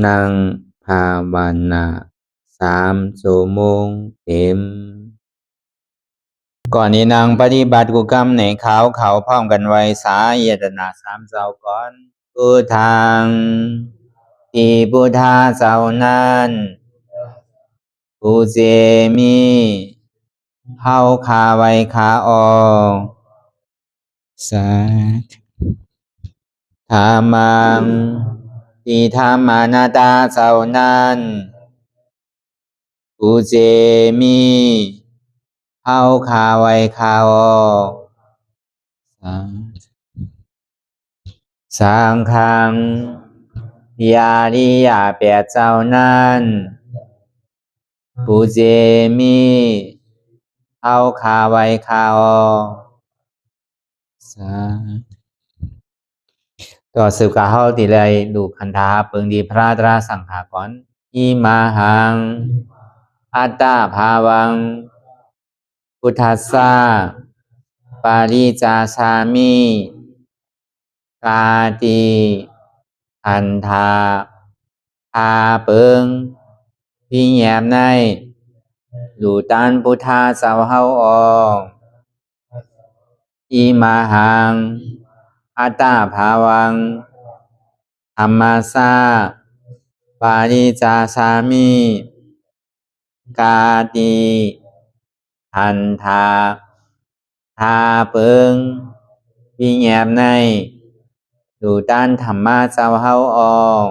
นั่งภาวนา3 ชั่วโมงเต็มก่อนนี้นางปฏิบัติกุกรรมในเขาพร้อมกันไว้สาเยตนา3 เจ้าก่อนพุทธังที่พุทธาเจ้านั้นผู้เจมีเฮาคาไว้คาออกสาธามังที่ธรรมานาตาเจ้านั้นผู้เจมีเฮาคาไว้คาออกสังฆังยาริยาแปดเจ้านั้นผู้เจมีเฮาคาไว้คาออกต่อสืบกาเฮาติเลยดูคันธาเปิงดีพระตราสังขากรอิมาหังอัตตาภาวังพุทธัสสะปาริจาชามิกาติอันธาพาเปิงพี่แยมในดูตันพุทธาเจ้าเฮาออกอิมาหังอัตตาภาวังธรรมัสสะปาริจาชามิกาติอันธาพาเปิงพี่แยมในดูตันธรรมะเจ้าเฮาออก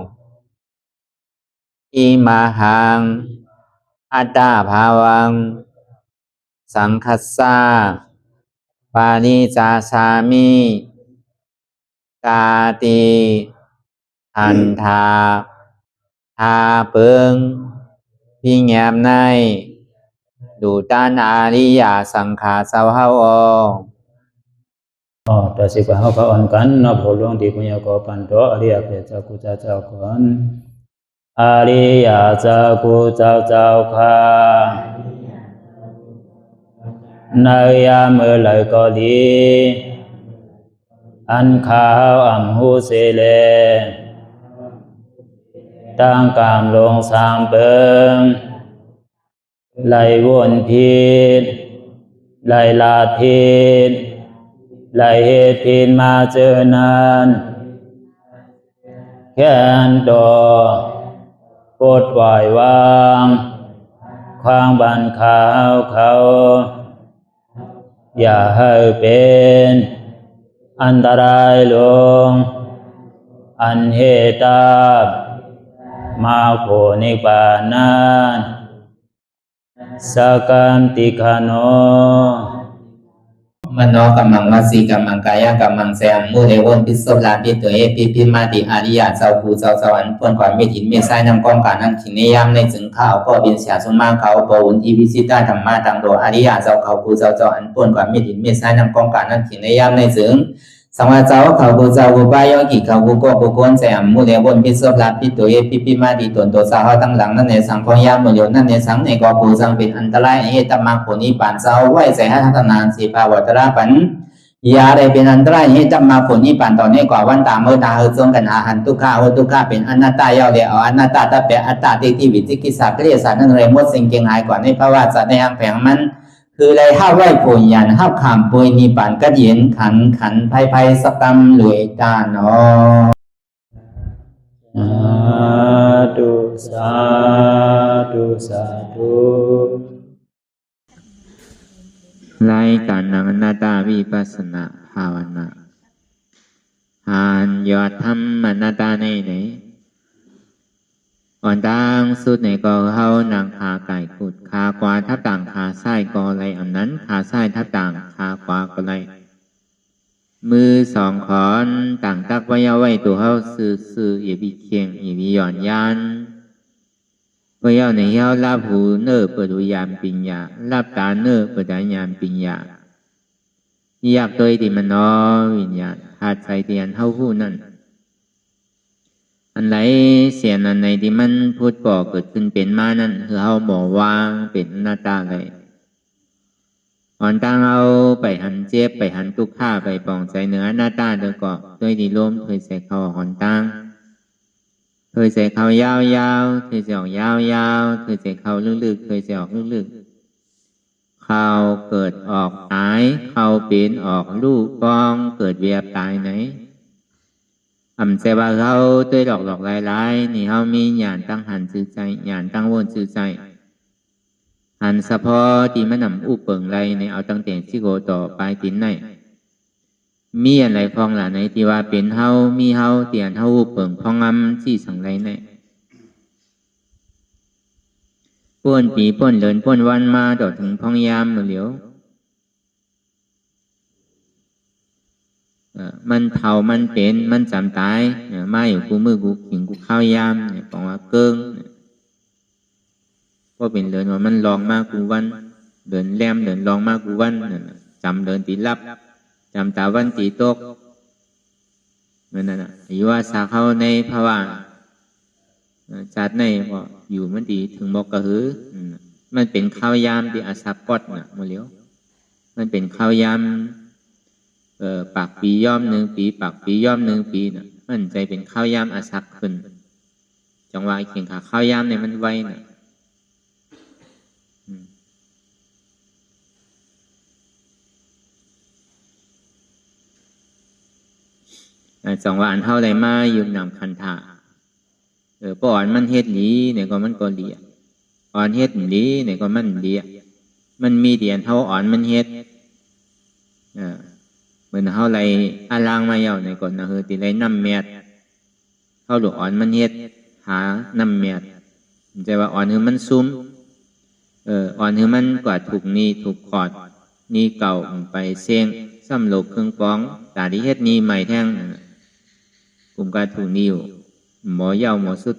อิมาหังอัตตาภาวังสังคัสสะปาริจาชามิกาติอันธาพาเปิงพี่แยมในดูตันอาริยสังขารเจ้าเฮาออกต่อสิกว่าเฮาก็อ่อนกันเนาะผู้หลวงที่ปุญญาก็ปันโตอริยเจ้ากุเจ้าก่อนอริยเจ้ากุเจ้าค่ะในยามเมื่อไหร่ก็ดีอันข้าวอ่ำหูเสเลตั้งกามลงสามเปิงไหลวนพิษไหลลาพิษไหลเหตุพิษมาเจอนานแค้นดอปดปล่อยวางความบันขาวเขาอย่าให้เป็นอันตรายลงอันเหตุตามาโผนิปานันสกันติคโนมโนกัมมังวสีกัมมังกายกัมมังแสมมุเรวนพิศลาปิตัวเอพิมาติอาริยะเจ้าภูเจ้าสวรรค์พ้นความไม่ถินไม่ใช่นำกองการนั้นขินในยามในจึงข้าวก็บินเสียสมมาเขาปวุนทีพิสิตาธรรมะตังโดอาริยะเจ้าเขาภูเจ้าสวรรค์พ้นความไม่ถินไม่ใช่นำกองการนั้นขินในยามในจึงสังวาเจ้าเขาภูเจ้าภูปายกิเขาภูก็ภูคนแสมมุเรวนพิศลาปิตัวเอพิมาติตนตัวสาวตั้งหลังนั่นในสังพยามโยนั่นในสังในก็ภูสังเป็นอันตรายเหตุมาผลนิพพานเจ้าไหวใส่ให้ทัศนานสีภาวตระปันยาได้เป็นอันตรายให้จำมาผลนิพพานตอนนี้กว่าวันตามเมื่อตาเฮจงกันอาหันทุกข้าทุกข้าเป็นอนัตตาเยาเดียวอนัตตาตาเปอัตตาที่วิจิกิสาเกลียสานั่นเลยมดสิ่งเก่งหายกว่าในภาวะสัตว์ในอังแผงมันคือเลยห้าไหวผลยันห้าขามปุยนิพพานก็เย็นขันภัยสกรรมหลวยตาเนาะสาธุรายการนังนาตาวิปัสสนาภาวนาหานยอดธรรมนาตาในไหนอ่อนดังสุดในกอเฮานางขาไก่ขุดขากวาทับต่างขาไส้กอไรอันนั้นขาไส้ทับต่างขากวาก็ไรมือสองขอนต่างตักไว้เอาไว้ตัวเฮาซื่ออย่าบีเคียงอย่าบีหย่อนยันไว้เอาในเฮาลาบหูเนื้อเปิดวิญญาณปิญญาลาบตาเนื้อเปิดวิญญาณปิญญาอยากตัวที่มันนอวิญญาณหาดใจเตียนเฮาผู้นั่นอันไหนเสียนอันไหนที่มันพูดก่อเกิดขึ้นเป็นมานั่นคือเฮาบอกวางเป็นหน้าตาเลยอ่อนตั้งเอาไปหันเจ็บไปหันทุกข้าไปปองใจเหนือหน้าตาเดือก่อด้วยดีล้มเคยใส่เขาอ่อนตั้ง เคยใส่เขายาวๆเคยจะออกยาวๆเคยใส่เขาลึกๆเคยจะออกลึกๆเขาเกิดออกหายเขาเป็นออกลูกกองเกิดเวียบตายไหนใจว่าเขาด้วยหลอกหลายนี่เขามีหยานตั้งหันซื่อใจหยานตั้งวนซื่อใจหันสะพอที่มันนำอุเปิงไรในเอาตั้งแต่ที่โกต่อปลายตินในมีอะไรพองหล่ะในที่ว่าเป็นเฮามีเฮาเตียนเฮาอุเปิงพองำที่สังไรในป้วนปีป้วนเดินป้วนวันมาต่อถึงพองยามเหลียวมันเผามันเป็นมันจำตายมาอยู่กูมือกูขิงกูข้าวยามเนี่ยบอกว่าเกิ้งก็เป็นเดินว่ามันลองมากกูวันเดินแลมเดินลองมากกูวันจำเดินตีลับจำตาวันตีตกนั่นน่ะอยู่ว่าสาเข้าในภาวะจัดในก็อยู่มันดีถึงบอกกระหือมันเป็นข้าวยามที่อาศับกอดน่ะมาเลี้ยวมันเป็นข้าวยามปากปีย่อม1 ปีปากปีย่อม1 ปีน่ะมันใจเป็นข้าวยามอาศับขึ้นจังหวะเขียงขาข้าวยามเนี่ยมันไวน่ะจังหวะอันเท่าไรมายืมนำคันธาป้อนมันเฮ็ดหลีเนี่ยก็มันก็เลียอ่อนเฮ็ดหลีเนี่ยก็มันเลียมันมีเดียนเท่าอ่อนมันเฮ็ดเหมือนเท่าไรอาลางมาเยาในก่อนนะคือตีไรน้ำเมียดเท่าหลวอ่อนมันเฮ็ดหาน้ำเมียดใจว่าอ่อนคือมันซุ้มอ่อนคือมันกว่าถูกนีถูกขอดนีเก่าไปเสียงซ้ำโลกเครื่องป้องตาที่เฮ็ดนีใหม่แท่งกลุ่มการถูกนิวหมอเย่าหมอสุด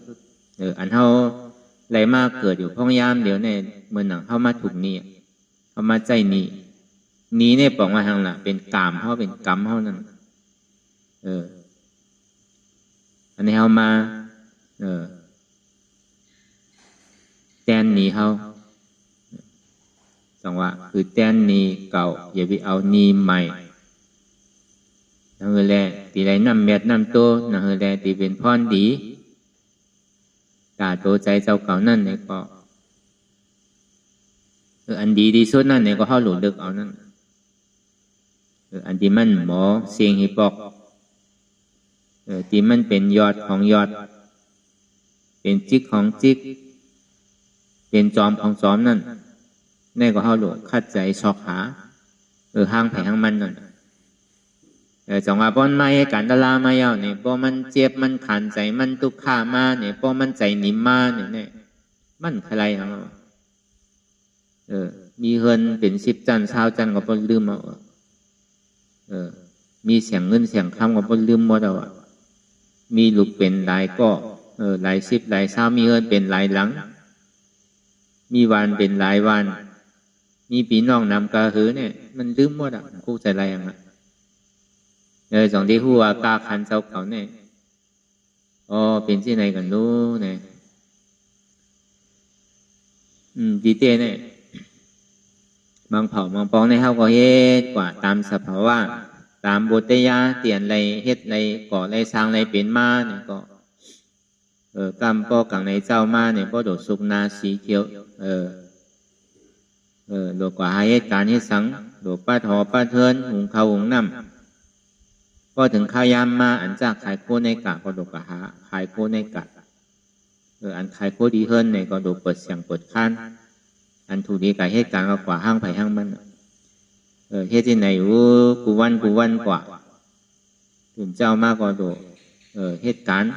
อันเท่าไรมากเกิดอยู่พ้องยามเดี๋ยวเนี่ยเมื่อหนังเข้ามาถูกนี่เข้ามาใจนี่เนี่ยบอกว่าทางละเป็นกามเขาเป็นกรรมเขานั่นอันนี้เขามาแตนหนีเขาจังหวะคือแตนหนีเก่าอย่าไปเอาหนีใหม่นั่นคือแหละตีไรน้ำเม็ดน้ำโตนั่นคือแหละตีเป็นพรดีตาโตใจเจ้าเก่านั่นเนี่ยก็อันดีที่สุดนั่นเนี่ยก็เข้าหลุดลึกเอานั่นอันที่มันหมอเสียงฮิปอกที่มันเป็นยอดของยอดเป็นจิกของจิกเป็นจอมของจอมนั่นนี่ก็เข้าหลุดคัดใจชอกหาห้างไผ่ห้างมันนั่นจังว่าป้อนไม้การตลามาเยาเนี่ยป้อมันเจ็บมันขันใจมันตุกขามาเนี่ยป้อมันใจนิ่มมาเนี่ยมันอะไรของเรามีเงินเป็น10 จัน20 จันก็ป้อนลืมเอามีเสียงเงินเสียงคำก็ป้อนลืมหมดเอามีลูกเป็นหลายก็หลาย10หลาย20มีเงินเป็นหลายหลังมีวันเป็นหลายวันมีปีน้องนำกระหือเนี่ยมันลืมหมดอ่ะคู่ใจอะไรอย่างนั้นสองที่หัวกาคันเจ้าเขาเนี่ยเป็นที่ไหนกันรู้เนี่ยดีเต้เนี่ยบางเผ่าบางป้องในเฮาก็เฮ็ดกว่าตามสภาวะตามบทยาเตียนไรเฮ็ดไรก่อไรสร้างไรเป็นมาเนี่ยก็กรรมป้อกังในเจ้ามาเนี่ยป้อโดดสุกนาสีเขียวโดดกว่าเหตุการณ์เหตุสังโดดป้าถอป้าเทินหุงข้าวหุงน้ำก็ถึงข้าวยามมาอันจากขายโคในกะก็โดดกะหาขายโคในกะอันขายโคดีเฮิรนเนี่ยก็โดดเปิดเสียงเปิดคันอันถูกดีกับเหตุการณ์ก็กว่าห้างไผ่ห้างมันเหตุที่ไหนกูวันกว่าถึงเจ้ามากก็โดดเหตุการณ์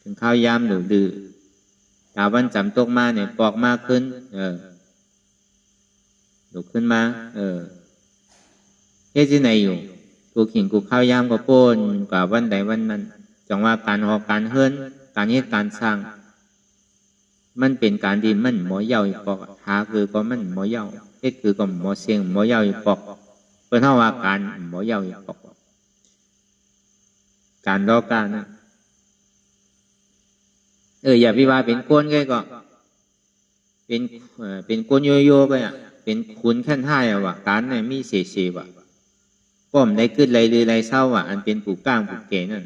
ถึงข้าวยามหนูดื้อตาวันจำตกมาเนี่ยปอกมากขึ้นโดดขึ้นมาเหตุที่ไหนอยู่กูขิงกูข้าวยามก็โป้นกว่าวันใดวันนั้นจังว่าการหอการเฮิรนการเหตุการสร้างมันเป็นการที่มันหมอเย่าอีปอกหาคือก็มันหมอเย่าเฮ็ดคือก็หมอเสียงหมอเย่าอีปอกเพิ่นเฮาว่าการหมอเย่าอีปอกการรอการนะอย่าพิว่าเป็นก้นก็เป็นก้นโยไปอ่ะเป็นคุณขั้น5อ่ะว่าการเนี่ยมีเสว่ะป้อมได้ขึ้นไรหรือไรเศร้าอ่ะอันเป็นปลูกก้างปลูกเกนั่น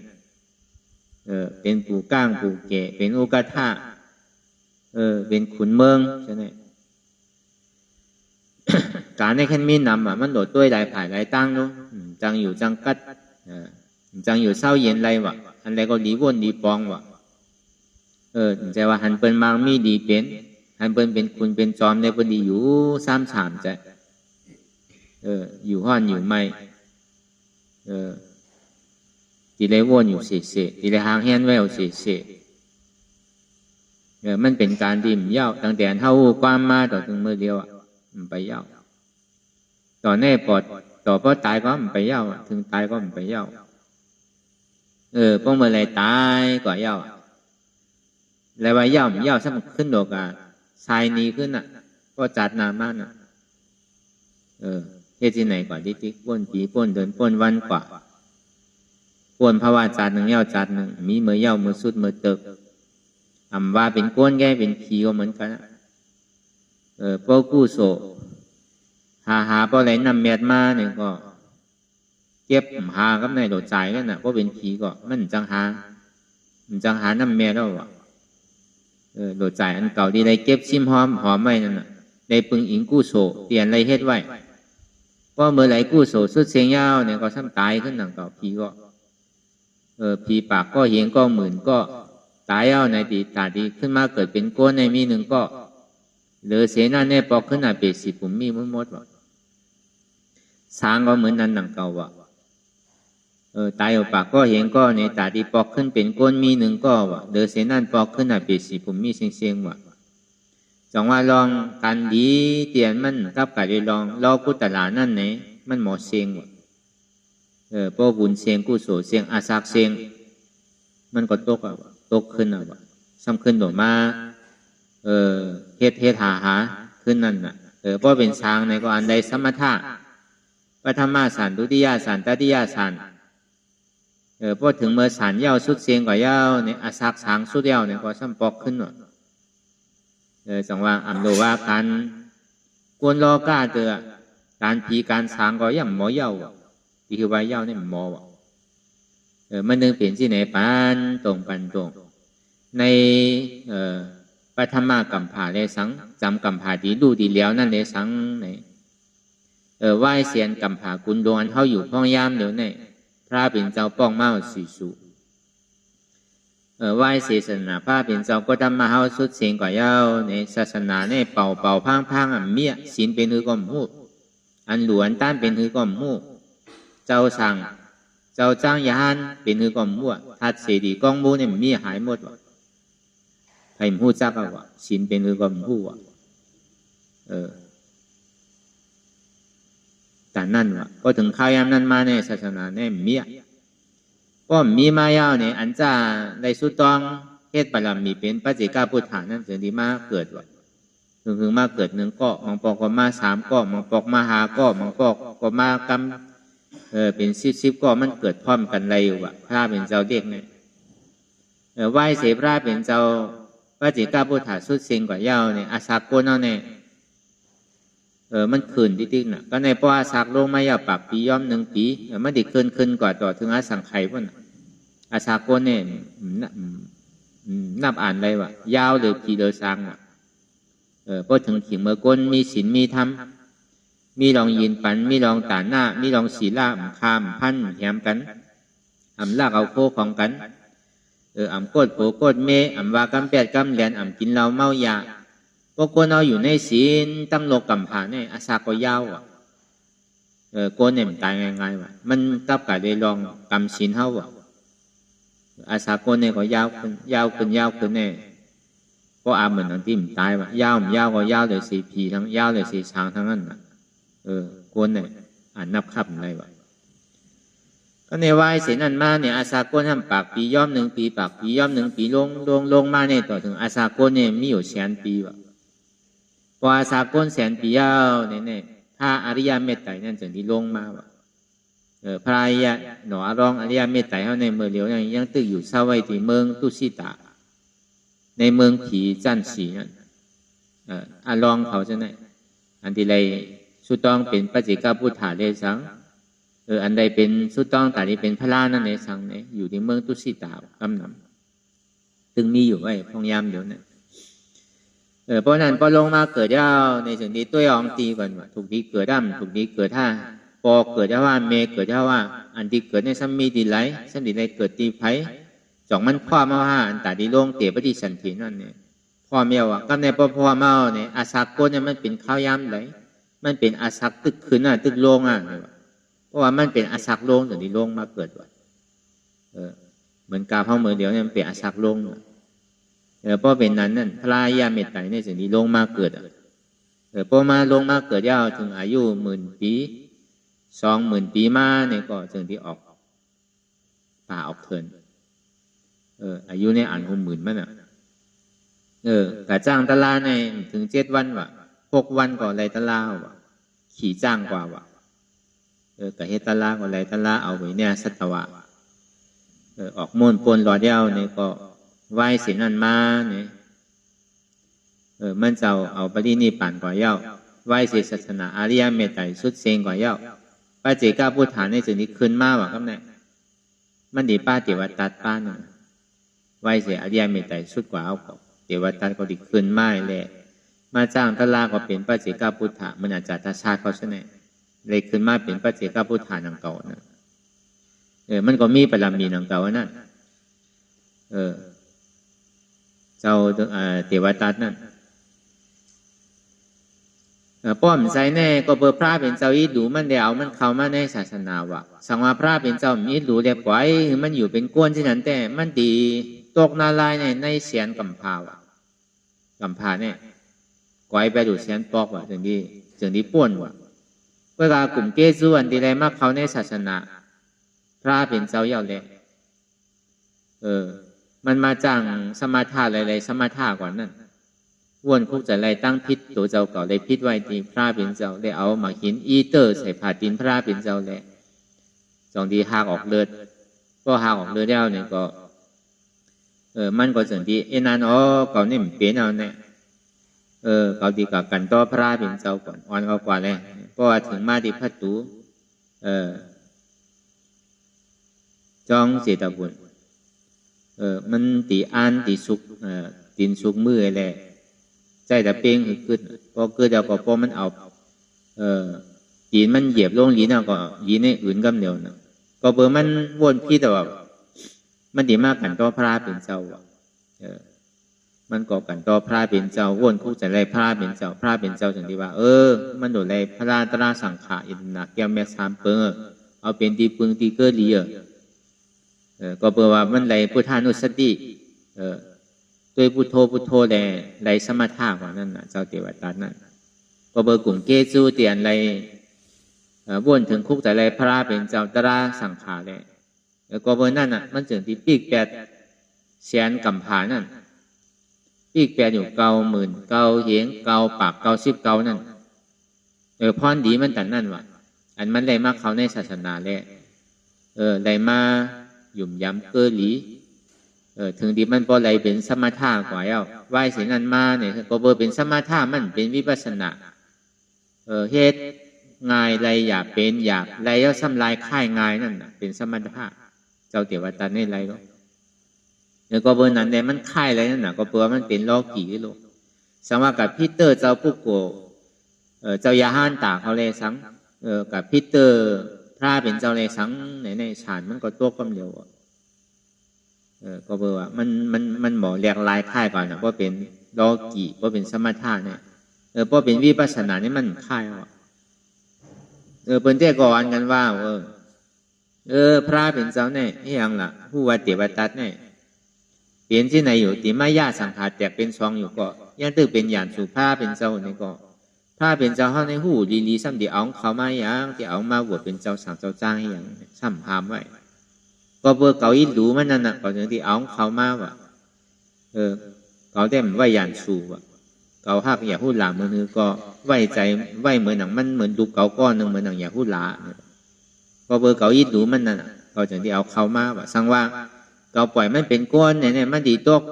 เป็นปู่ก้างปู่แก่เป็นอุกธาเป็นขุนเมืองใช่ไหมการในขั้นมีนำมันโดดด้วยหลายผ่ายหลายตั้งเนาะจังอยู่จังกัดจังอยู่เศร้าเย็นไรวะอันใดก็ดีวนดีปองวะใจว่าหันเป็นมางมีดีเป็นหันเป็นคุณเป็นจอมในพอดีอยู่3-3ใจอยู่ห้อนอยู่ไม่ตีเลยวนอยู่เสียตีเลยหางแห้นแววเสียมันเป็นการที่มันเย้าตั้งแต่เท่าความมาต่อถึงเมื่อเดียวมันไปเย้าต่อแน่ปอดต่อพอตายก็มันไปเย้าถึงตายก็มันไปเย้าพวกเมื่อไรตายก็เย้าแล้วว่าเย้ามันเย้าถ้ามันขึ้นดอกทรายนี้ขึ้นก็จัดนานมากเฮ็ดที่ไหนก่อนติ๊กป้นปีป้นเดินป้นวันกว่าป้นภาวะจัดหนึ่งเย้าจัดหนึ่งมีเมื่อเย้าเมื่อสุดเมื่อเติบว่าเป็นก้นแก่เป็นผีก็เหมือนกันพวกกู้โสหาพอไหลนำเม็ดมาเนี่ยก็เก็บหากับในโดดใจกันเพราะเป็นผีก็มันจังหานำเม็ดแล้วโดดใจอันเก่าดีได้เก็บชิมหอมไว้นั่นได้ปึงอิงกู้โสเปลี่ยนอะไรเฮ็ดไว้เพราะเมื่อไหร่กู้โสสุดเสียงยาวเนี่ยก็ซ้ำตายขึ้นหนังเก่าผีก็ผีปากก็เหียงก็หมื่นก็ตายเอาในตีตาดีขึ้นมาเกิดเป็นก้นในมีหนึ่งก็เหลือเสียหน้าแน่ปอกขึ้นเปดสิผมมีมดวะสางก็เหมือนนั้นหนังเก่าวะตายเอาปากก็เห็นก็ในตาดีปอกขึ้นเป็นก้นมีหนึ่งก็วะเหลือเสียนั่นปอกขึ้นเปดสิผมมีเสียงวะจังว่าลองกันดีเตียนมันกับกะได้ลองกุตลานั่นไหนมันหมอเสียงวะพวกบุญเสียงกุศลเสียงอาศักเสียงมันก็ตกขึ้นซ้ำขึ้นโดดมาเฮ็ดหาขึ้นนั่นเพราะเป็นช้างในก็อันใดสมถะปฐมสานทุติยสานตติยสานพอถึงเมื่อสานยาวสุดเสียงกว่ายาวเนี่ยอาศักช้างสุดยาวเนี่ยก็ซ้ำปอกขึ้นจังว่าอันโดว่าการกวนรอกล้าเตือการผีการช้างก็ยังหมอยาวที่คือว่ายาวเนี่ยหมอมันนึงเปลี่ยนที่ไหนปันตรงในปฐมกัมภาเลยสังจำกัมภาดีดูดีแล้วนั่นเลยสังในไหว้เสียนกัมภากุลดวงอันเท่าอยู่พ้องยามเดี๋ยวในพระเป็นเจ้าป้องเมาสีสุไหว้เสียศาสนาพระเป็นเจ้าก็ทำมาเฮาสุดเสียงกว่ายาวในศาสนาในเป่าพังเมียศีลเป็นหือก้อมหูอันหลวนต้านเป็นหือก้อมหูเจ้าสั่งเจ้าจ้างยานเป็นหือก้อมหูทัดเสดีก้องมูเนี่ยมีหายหมดวะใครหูจักวะศีลเป็นหือก้อมหูแต่นั่นวะก็ถึงข้าวยามนั้นมาในศาสนาเนี่ยมีก็มีมายาวเนี่ยอันจ้าในสุดต้องเทศบารมีเป็นพระเจ้าพุทธานั่นถึงดีมาเกิดวะถึงมาเกิดหนึ่งก็มังปอกก็มา3ก็มังปอกมา5ก็มังปอกก็มากำเป็น10ก็มันเกิดพร้อมกันเลยอยู่วะพระเป็นเจ้าเด็กเนี่ยไหว้เสพราเป็นเจ้าพระเจ้าพุทธาสุดเสียงกว่ายาวเนี่ยอาสาโกนเอาเนี่ยมันคืนติ๊กๆน่ะก็ในป้ออาศักลงมายาวปากปีย่อม1 ปีมันได้คืนกว่าต่อถึงอาสังไข่พุ่นอาศักโกนเนี่ยนับอ่านเลยว่ายาวเลยปีเดือสังว่ะพอถึงขิงเมื่อก้นมีศีลมีธรรมมีลองยินปันมีลองตาหน้ามีลองศีลาคามพันแถมกันลากเอาโคของกันโกดโผโกดเมว่ากำแปดกำเหรียญกินเหล้าเมายาพวกคนเอาอยู่ในศีลตั้งโลกกัมผาเนี่ยอาสาก็ยาวโกนเนี่ยมันตายง่ายๆว่ะมันกับกะได้ลองกำศีลเฮาว่ะอาสาโกนเนี่ยก็ยาวขึ้นเนี่ยก็เหมือนที่มันตายว่ะยาวก็ยาวเลย4 ปีทั้งยาวเลย4 ช้างทั้งนั้นน่ะโกนเนี่ยนับขับอะไรว่ะก็ในวัยเสนันมาเนี่ยอาสาโกนทำปากปีย่อม1 ปีปากปีย่อม1 ปีลงมาเนี่ยต่อถึงอาสาโกนเนี่ยมีอยู่100,000 ปีว่ะพออาสาโกน100,000 ปียาวเนี่ยถ้าอริยเมตไตรนั่นจึงที่ลงมาว่ะพระอริยหนอรองอริยเมตไตรเขาในเมื่อเหลียวยังตึกอยู่เศร้าไว้ที่เมืองตุสิตาในเมืองผีจันสีนั่นรองเขาจะไหนอันที่ไรสุดต้องเป็นพระเจ้าพุทธาเดชัง อันใดเป็นสุดต้องแต่ที่เป็นพระรานั่นในสังเนี่ยอยู่ที่เมืองตุสิตากำนำตึงมีอยู่ไว้พองยามเดี๋ยวนั้นเพราะนั้นพอลงมาเกิดเจ้าในสิ่งที่ตัวองตีก่อนว่าถูกดีเกิดดั้มถูกดีเกิดท่าปอเกิดเจ้าว่าเมเกิดเจ้าว่าอันที่เกิดในสัมมีดีไหลสัมดีไหลเกิดตีไผ่สองมันพ่อมาว่าอันตาดีลงเตะปฏิสันตินั่นเนี่ยพ่อเมียวก็ในพ่อเมาเนี่ยอาศักโกเนี่ยมันเป็นข้าวยามไหลมันเป็นอาศักตึกขึ้นตึกโลงเพราะว่ามันเป็นอาศักโลงถึงที่โลงมาเกิดว่าเหมือนกาเผาเมื่อเดียวเนี่ยมันเป็นอาศักโลงเพราะเป็นนั้นนั่นพระรายาเมตไตรในสิ่งที่ลงมาเกิดพอมาลงมาเกิดยาวถึงอายุ10,000 ปี20,000 ปีมาเนี่ยก็ถึงที่ออกป่าออกเทินอายุในอัน60,000มันกะจ้างตะลาในถึง7 วันว่ะ6 วันก่อนไรตะลาว่ะขี่จ้างกว่าว่ะกะเฮตะลาก่อนไรตะลาเอาไว้เนี่ยสัตวะออกมูลปนหลอดเย้าเนี่ยก็ไหว้ศีลนันมาเนี่ยมันจะเอาปรินิพพานกว่าเย้าไหว้ศีลศาสนาอริยเมตไตรสุดเซงกว่าเย้าป้าเจก้าพูดฐานในจุดนี้ขึ้นมาว่าก็เนี่ยมันดีป้าเทวตัดป้าหนึ่งไหว้ศีลอริยเมตไตรสุดกว่าเอาเทวตัดก็ดีขึ้นมาเลยมาจ้างตะลาก็เป็นป้าเจก้าพุทธะมันอาจจะทัชชาติเขาใช่ไหมเลยขึ้นมาเป็นป้าเจก้าพุทธานังเก่านะมันก็มีปรมีนังเก่านั่นเจ้าเทวตัดนั่นป้อมใจแน่ก็เบอร์พระเป็นเจ้าอีดูมันเดียวมันเข้ามาในศาสนาวะสังวาพระเป็นเจ้ามีดูเรียบไว้มันอยู่เป็นก้นที่นั้นแต่มันดีตกนาลายในเสียนกำพาวะกำพาเนี่ยก้อยไปดูเสียนปอกว่ะถึงที่ป้วนว่ะเวลากลุ่มเกจุอันที่ไรมากเขาในศาสนาพระเป็นเจ้าเย่าเลยมันมาจ้างสมาธาอะไรสมาธากว่านั้นวนคุกจะไรตั้งพิษตัวเจ้าเก่าเลยพิษไว้ที่พระเป็นเจ้าได้เอามาหินอีเตอร์ใส่ผ่าดินพระเป็นเจ้าเลยสองทีหากออกเลือดก็หากออกเลือดแล้วเนี่ยก็มันก็ส่วนที่นานเก่านี่มันเปลี่ยนเอาเนี่ยเก่าดีกับกันต่อพระเป็นเจ้าก่อนอ่อนกว่าเลยเพราะว่าถึงมาที่พัตุจองเจตบุญมันตีอ่านตีสุกตีนสุกมืออะไรใจแต่เป้งขึ้นพอเกิดเดี๋ยวก็พอมันเอาตีนมันเหยียบลงลีนก็ยีในอื่นกำเดียวนะก็เบอร์มันวนพี่แต่ว่ามันดีมากกันต่อพระเป็นเจ้ามันก่อกันต่อพระเป็นเจ้าวนคู่จะไรพระเป็นเจ้าพระเป็นเจ้าถึงที่ว่ามันโดดไรพระราตราสังขารอินนักแก้วแม่สามเปิงเอาเป็นตีปึงตีเกิดลีก็เปว่ามันไหลพุทธานุสติด้วยพุทโธพุทโธไหลสมถะกว่านั่นน่ะเจ้าเทวตัดนั่นก็เบอร์กลุ่มเกจูเตียนไหลวนถึงคุกแต่ไหลพระเป็นเจ้าตราสังขารเลยก็เบอร์นั่นน่ะมันจึงที่ปีก8 แสนกำผานั่นปีก8อยู่90,000เหงปาก90นั่นพรดีมันแต่นั่นว่ะอันมันไหลมากเขาในศาสนาเลยไหลมาหยุ่มย้ำเกอหลีถึงดีมันพอไหลเป็นสมถะกว่าไหวเสียนันมาเนี่ยก็เบอร์เป็นสมถะมันเป็นวิปัสสนาเฮ็ดง่ายไรอย่าเป็นอย่าไรแล้วซ้ำลายค่ายง่ายนั่นน่ะเป็นสมถะเจ้าเทวตาในไรก็แล้วก็เบอร์นั้นเนี่ยมันค่ายอะไรนั่นน่ะก็เบอร์มันเป็นโลกีโลสังว่ากับพีเตอร์เจ้าปุกโกเจ้ายาห้านตาเขาเลยสังกับพีเตอร์พระเป็นเจ้าเลยสังในฌานมันก็ตัวกำเดียวก็เบอร์ว่ามันหมอเรียกลายค่ายก่อนนะเพราะเป็นโลกีเพราะเป็นสมถะเนี่ยเพราะเป็นวิปัสสนานี่มันค่ายว่าเปิ้นเจ้ก่อนกันว่าพระเป็นเจ้าเนี่ยนี่ยังล่ะผู้ว่าเทวตัดเนี่ยเปลี่ยนที่ไหนอยู่ติมายาสังขารแตกเป็นสองอยู่ก็ยังตึกเป็นหยานสู่พระเป็นเจ้าเนี่ยก็พระเป็นเจ้าเขาในหูลีซ้ำที่เอาเขามาอย่างที่เอามาบวชเป็นเจ้าสั่งเจ้าจ้างอย่างซ้ำพามไว้ก็เบอร์เก่าอีหลูมันนั่นน่ะก่อนที่เอาเขามาว่ะเก่าได้มันไหวหยานสู่ว่ะเก่าหักอย่าพูดหลามือก็ไหวใจไหวเหมือนหนังมันเหมือนดูเก่าก้อนหนึ่งเหมือนหนังอย่าพูดหลาก็เบอร์เก่าอีหลูมันนั่นน่ะก่อนที่เอาเขามาว่ะสั่งว่าเก่าปล่อยมันเป็นก้อนเนี่ยมันดีตก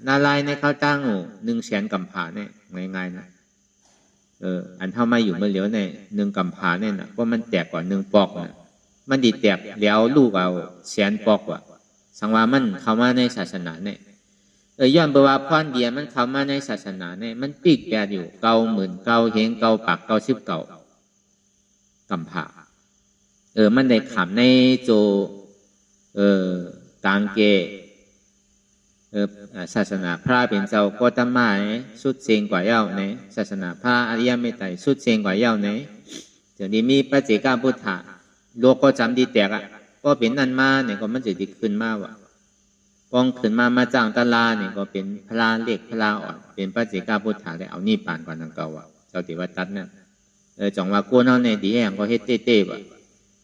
นาลายในข้าวตั้ง1 แสนกำผาเนี่ยง่ายๆนะอันเท่ามาอยู่เมื่อเหลียวใน1 กำผาเนี่ยนะเพราะมันแตกกว่า1 ปอกนะ มันดีแตกแล้วลูกเอาแสนปอกว่าสังว่ามันเข้ามาในศาสนาเนี่ยย้อนเบว่าพรเดียมันเข้ามาในศาสนาเนี่ยมันปีกแปดอยู่เก่าหมื่นเก่าเฮงเก่าปากเก่าสิบเก่ากำผามันได้ขำในโจกางเกศาสนาพระเป็นเจ้าก็ตมาสุดเสียงกว่าเย้าเนี่ยศาสนาพระอริยเมตไตรสุดเสียงกว่าเย้าเนี่ยเดี๋ยวนี้มีพระเจ้าพุทธะโลกก็จำดีแตกก็เป็นนั่นมาเนี่ยก็มันจะดีขึ้นมากว่ะกองขึ้นมาจ้างตลาเนี่ยก็เป็นพระเล็กพระอ่อนเป็นพระเจ้าพุทธะได้เอานี่ปานกว่านังเก่าว่ะเจ้าติวัตัดเนี่ยจังว่ากูนั่นเนี่ยดีแห่งก็เฮ็ดเต้ๆว่ะ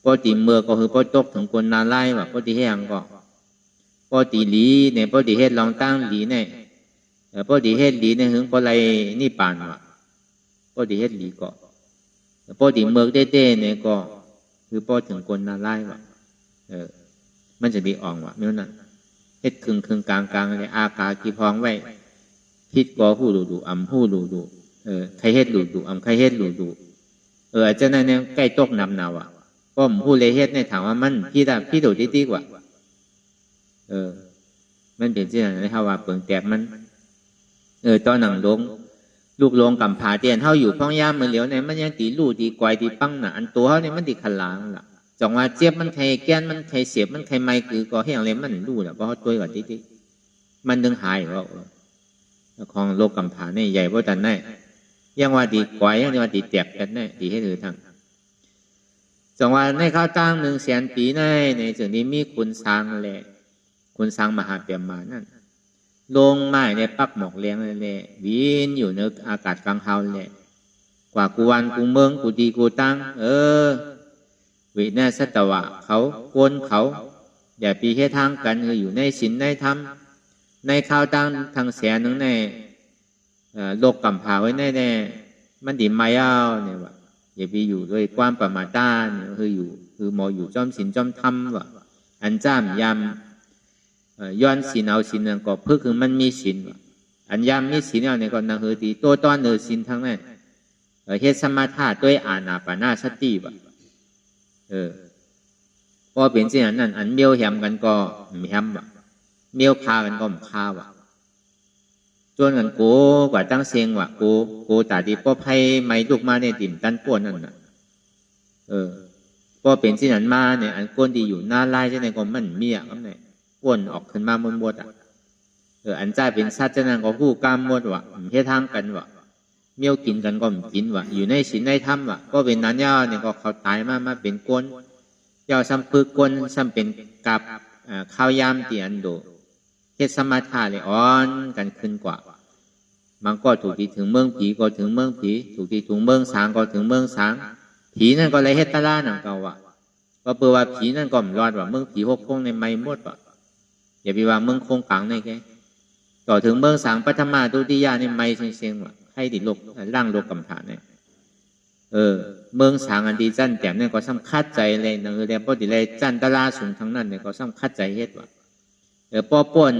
ก็ตีเมื่อก็คือก็ตกถึงคนนาไล่ว่ะก็ดีแห่งก็ตีหลีเนี่ยก็ดีเฮ็ดลองตั้งหลีเนี่ยก็ดีเฮ็ดหลีเนี่ยถึงก็ไรนี่ปานว่ะก็ดีเฮ็ดหลีก็ก็ดีเมื่อเต้ๆเนี่ยก็คือพอถึงคนนาไล่ว่ะมันจะดีอ่องว่ะเมื่อนั้นเฮ็ดครึ่งกลางเลยอากากีพองไว้คิดก่อหูดูอำหูดูใครเฮ็ดดูอำใครเฮ็ดดูอาจจะนั่นเนี่ยใกล้ตกนำนาวอ่ะก็ผู้เลยเฮ็ดในถามว่ามันพี่ดูดีกว่ามันเป็นที่ไหนนะครับว่าเปิงแตกมันตอนหนังลูกลงกับผาเตียนเท่าอยู่พ้องย่ามมือเหลียวเนี่ยมันยังตีลู่ตีกวายตีปังหนาอันตัวเขาเนี่ยมันตีขลางล่ะจังว่าเจี๊ยบมันใครแก้นมันใครเสียบมันใครไม่คือก็ให้อะไรมันลู่ล่ะเพราะเขาตัวกับที่มันดึงหายว่าของโลกกับผาเนี่ยใหญ่เพราะแต่ไหนยังว่าตีกวายยังว่าตีแตกกันเนี่ยตีให้ถือทางจังว่าในข้าวตั้ง100,000 ปีในส่วนนี้มีคุณสร้างแหละคุณสร้างมหาเปียมานั่นลงไม้ในปักหมอกเลี้ยงเลยวินอยู่ในอากาศกลางเฮาเลยกว่ากูวันกูเมืองกูดีกูตั้งวินาศตวะเขาโกนเขาอย่าปีแค่ทางกันอยู่ในศีลในธรรมในข้าวตั้งทางแสนนึงในโลกกำพาไว้แน่มันดีไม่เอาเนี่ยว่ะอย่าไปอยู่ด้วยความประมาทด้านคือหมออยู่จอมศีลจอมธรรมว่ะอันจ้ามยำย้อนศีลเอาศีลนั่นก็เพื่อคือมันมีศีลอันยามมีศีลเอาเนี่ยก็นั่งตีตัวตอนศีลทั้งนั้นเฮ็ดสมาธิด้วยอานาปานาสติว่ะพอเป็นสิ่งนั้นอันเมียวแหมกันก็แหมว่ะเมียวพากันก็พาว่ะจนกันกูกว่าตั้งเสียงว่ะกูตาดีป้อไพ่ไม่ลูกมาในติ่มตันป้วนนั่นน่ะพอเป็นสิ่งนั้นมาเนี่ยอันก้นดีอยู่หน้าไล่ใช่ไหมก็มันเมียก็ไหนป้วนออกขึ้นมาหมดอันจ้าเป็นสัตว์นั้นก็คู่กามหมดว่ะเฮ็ดทางกันว่ะเมียวกินกันก็กินว่ะอยู่ในศีลในธรรมว่ะก็เป็นนั้นย่อเนี่ยก็เขาตายมาเป็นก้นย่อซ้ำพึกก้นซ้ำเป็นกับข้าวยามตีอันโดเฮ็ดสมาธิเลยอ่อนกันขึ้นกว่ามันก็ถูกที่ถึงเมืองผีก็ถึงเมืองผีถูกที่ถึงเมืองสางก็ถึงเมืองสางผีนั่นก็เลยเฮ็ดตะล่าหนังเก่าว่ะก็เปิดว่าผีนั่นก็มรอดว่ะเมืองผีหกคงในไม่หมดว่ะอย่าไปว่าเมืองคงกลางในแกต่อถึงเมืองสางปัทมาตุติยาในไม่เชียงว่ะให้ดิโลกร่างโลกกำผาเนี่ยเมืองสางอันดีจันแต้มเนี่ยก็สำคัญใจเลยนั่นคือแต่พอดีเลยจันตะลาสูงทั้งนั้นเนี่ยก็สำคัญใจเฮ็ดว่ะป้อป่น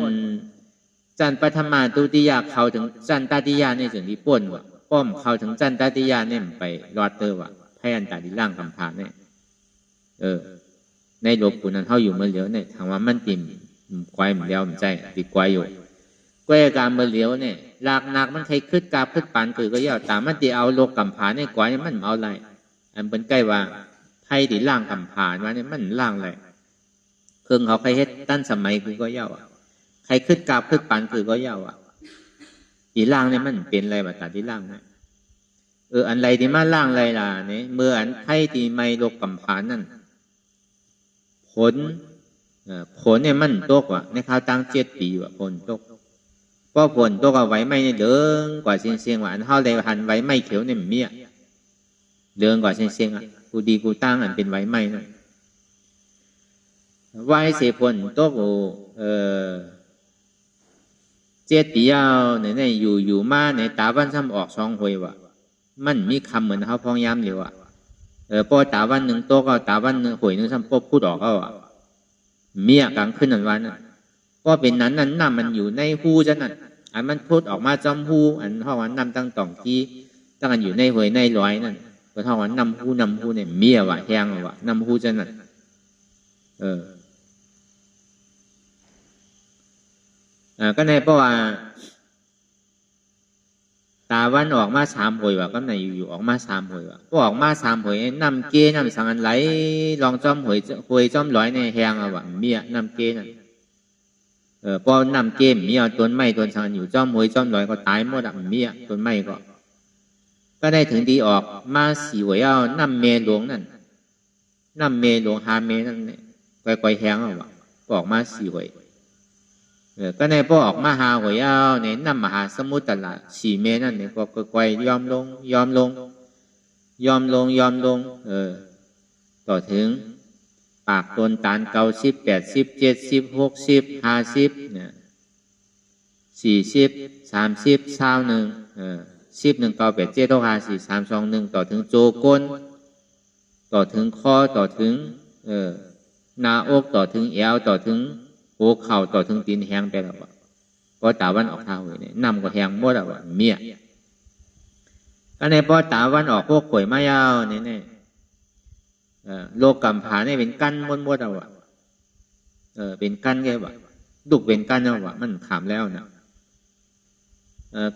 จันปัทมาตุติยาเขาถึงจันตติยาในส่วนที่ป่นว่ะป้อมเขาถึงจันตติยาเนี่ยไปรอดเตอร์ว่ะให้อันตาดีร่างกำผาเนี่ยในโลกปุนั้นเขาอยู่เมื่อเหลียวเนี่ยถามว่ามันติ่มควายเหมือนเดียวมันใจติดควายอยู่กวยการเมื่อเหลียวเนี่ยหลากหนักมันใครขึ้นกาขึ้นปานคือก็ย่อตามมันตีเอาโลกกำผาเนี่ยกวายมันเอาอะไรอันเป็นใกล้ว่าไทยดีร่างกำผาว่าเนี่ยมันร่างอะไรเครื่องเขาใครเฮ็ดตั้นสมัยคือก็ย่อใครขึ้นกาขึ้นปานคือก็ย่อดีร่างเนี่ยมันเป็นอะไรแบบตัดดีร่างนะอันไรที่มาล่างไรล่ะเนี่ยเมื่ออันไทยที่ไม่โลกกำผานั่นผลเนี่ยมันตกว่ะในข้าวตั้ง7 ปีว่ะผลตกเพราะผลตกเอาไว้ไม่เนี่ยเดิงกว่าเสียงว่าอันเท่าไรหันไว้ไม่เขียวเนี่ยเมียเดิงกว่าเสียงกูดีกูตั้งอันเป็นไว้ไม่นั่นไว้เสียผลตก7 ปีเอาเนี่ยอยู่มาในตาวันซ้ำออก2 หวยว่ะมันมีคำเหมือนเขาพองย้ำเดียวพอตาวัน1 โต๊ะก็ตาวัน1 หวย 1ซ้ำปุ๊บพูดออกก็เมียกลางขึ้นอันวันก็เป็นนั้นน้ำมันอยู่ในหูจังนั่นอันมันพูดออกมาจอมหูอันห้องวันน้ำตั้งต่องที่ตั้งอันอยู่ในหวยในร้อยนั่นก็ห้องวันน้ำหูเนี่ยเมียว่ะแห้งว่ะน้ำหูจังนั่น ก็ในเพราะว่าตาวันออกมา3 หวยว่ะก็ในอยู่ออกมา3 หวยว่ะก็ออกมา3 หวยน้ำเกน้ำสังอันไหลลองจ้อมหวยจ้อมร้อยในแหงอ่ะว่ะเมียน้ำเกนั่นพอน้ำเกมเมียต้นไม้ต้นสังอันอยู่จ้อมหวยจ้อมร้อยก็ตายหมดอ่ะเมียต้นไม้ก็ได้ถึงดีออกมา4 หวยเอาน้ำเมหลวงนั่นน้ำเมหลวง5 เมนั่นเนี่ยก่อยๆแหงอ่ะว่ะออกมา4 หวยก็ในพอออกมา5 หวยเอาเนี่ยน้ำมหาสมุทรตลาด4 เมนั่นเนี่ยก็ก่อยยอมลงต่อถึงปากต้นตาล90 80 70 60 50เนี่ย40 30 2110 1 9 8 7 6 5 4 3 2 1ต่อถึงโจก้นต่อถึงคอต่อถึงหน้าอกต่อถึงเอวต่อถึงโเข่าต่อถึงตีนแหงไปแล้วพอตาวันออกทางเลยเนี่ยน้ำก็แหงหมดแล้วเมียก็ในพอตาวันออกพวกข่อยมายาวเนี่ยโลกกำผาเนี่ยเป็นกั้นหมดเอาเป็นกั้นแค่ว่าดุกเป็นกั้นเอาว่ามันขามแล้วนะ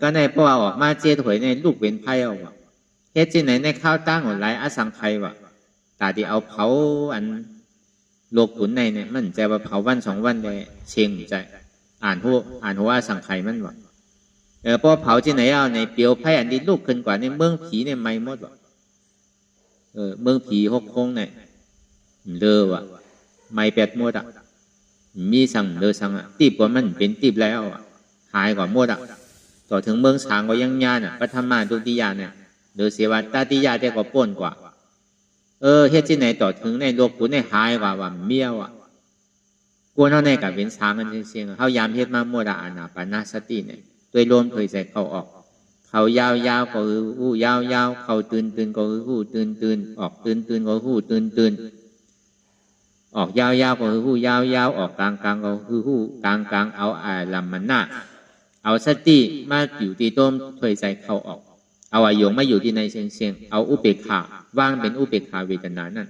ก็ในพอออกมาเจี๊ยถวยในลูกเป็นไพ่เอาว่าเฮ็ดที่ไหนในข้าวตั้งหลายอสังไขว่ะตาที่เอาเผาอันโลกขุนในเนี่ยมันใจว่าเผาวัน2 วันได้เชียงใจอ่านหัวอสังไขมันว่าพอเผาที่ไหนเอาในเปียวไพ่อันนี้ลูกขึ้นกว่าในเมืองผีเนี่ยไม่หมดว่ะเมืองผี6 โค้งเนี่ยเลอว่ะไม่8 หมดอ่ะมีสั่งเลอสั่งอ่ะตีบว่ามันเป็นตีบแล้วอ่ะหายกว่าหมดอ่ะต่อถึงเมืองสางก็ยังญาน่ะปัทมาดุติยาเนี่ยเดือเสียว่าตาติยาแต่ก็ป่นกว่าเฮ็ดที่ไหนต่อถึงในโลกขุนในหายกว่าเมียวอ่ะกวนเฮาในกับเป็นช้างกันเสียงเฮายามเฮ็ดมาโมดอานาปานาสติเนี่ยด้วยลมเคยใส่เข้าออกเขายาวๆก็คือหู้ยาวๆเขาตื่นก็คือหู้ตื่นออกตื่นก็หู้ตื่นออกยาวๆก็คือหู้ยาวๆออกกลางก็คือหู้กลางเอาลำมันหน้าเอาสติมาอยู่ที่ต้มเคยใส่เข้าออกเอาอายงมาอยู่ที่ในเสียงเอาอุเบกขาว่างเป็นอุเบกขาเวทนานั่น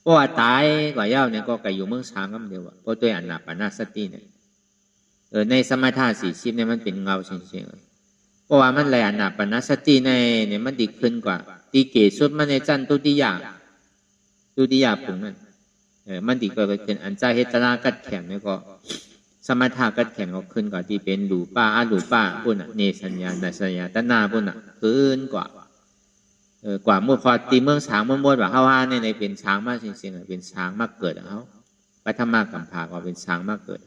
เพราะว่าตายกว่ายาวเนี่ยก็ไก่อยู่เมืองช้างก็เดียวเพราะด้วยอนาปานสติเนี่ยในสมถะ40เนี่ยมันเป็นเงาเสียงเพราะว่ามันแลอนาปานสติในเนี่ยมันดีขึ้นกว่าตีเกศสุดมันในจันตุติยาปุ่งนั่นมันดีก็เป็นอันใจเฮตนากัดแข็งเนี่ยก็สมถะกัดแข็งก็ขึ้นกว่าที่เป็นหลูป้าอาหลูป้าปุ่นอ่ะเนสัญญาณสัญญาตนาปุ่นอ่ะขึ้นกว่ากว่าเมื่อพอตีเมืองช้างเมื่อว่าเฮาในเป็นช้างมากจริงๆเป็นช้างมากเกิดเขาปัทมากัมภาก็เป็นช้างมากเกิด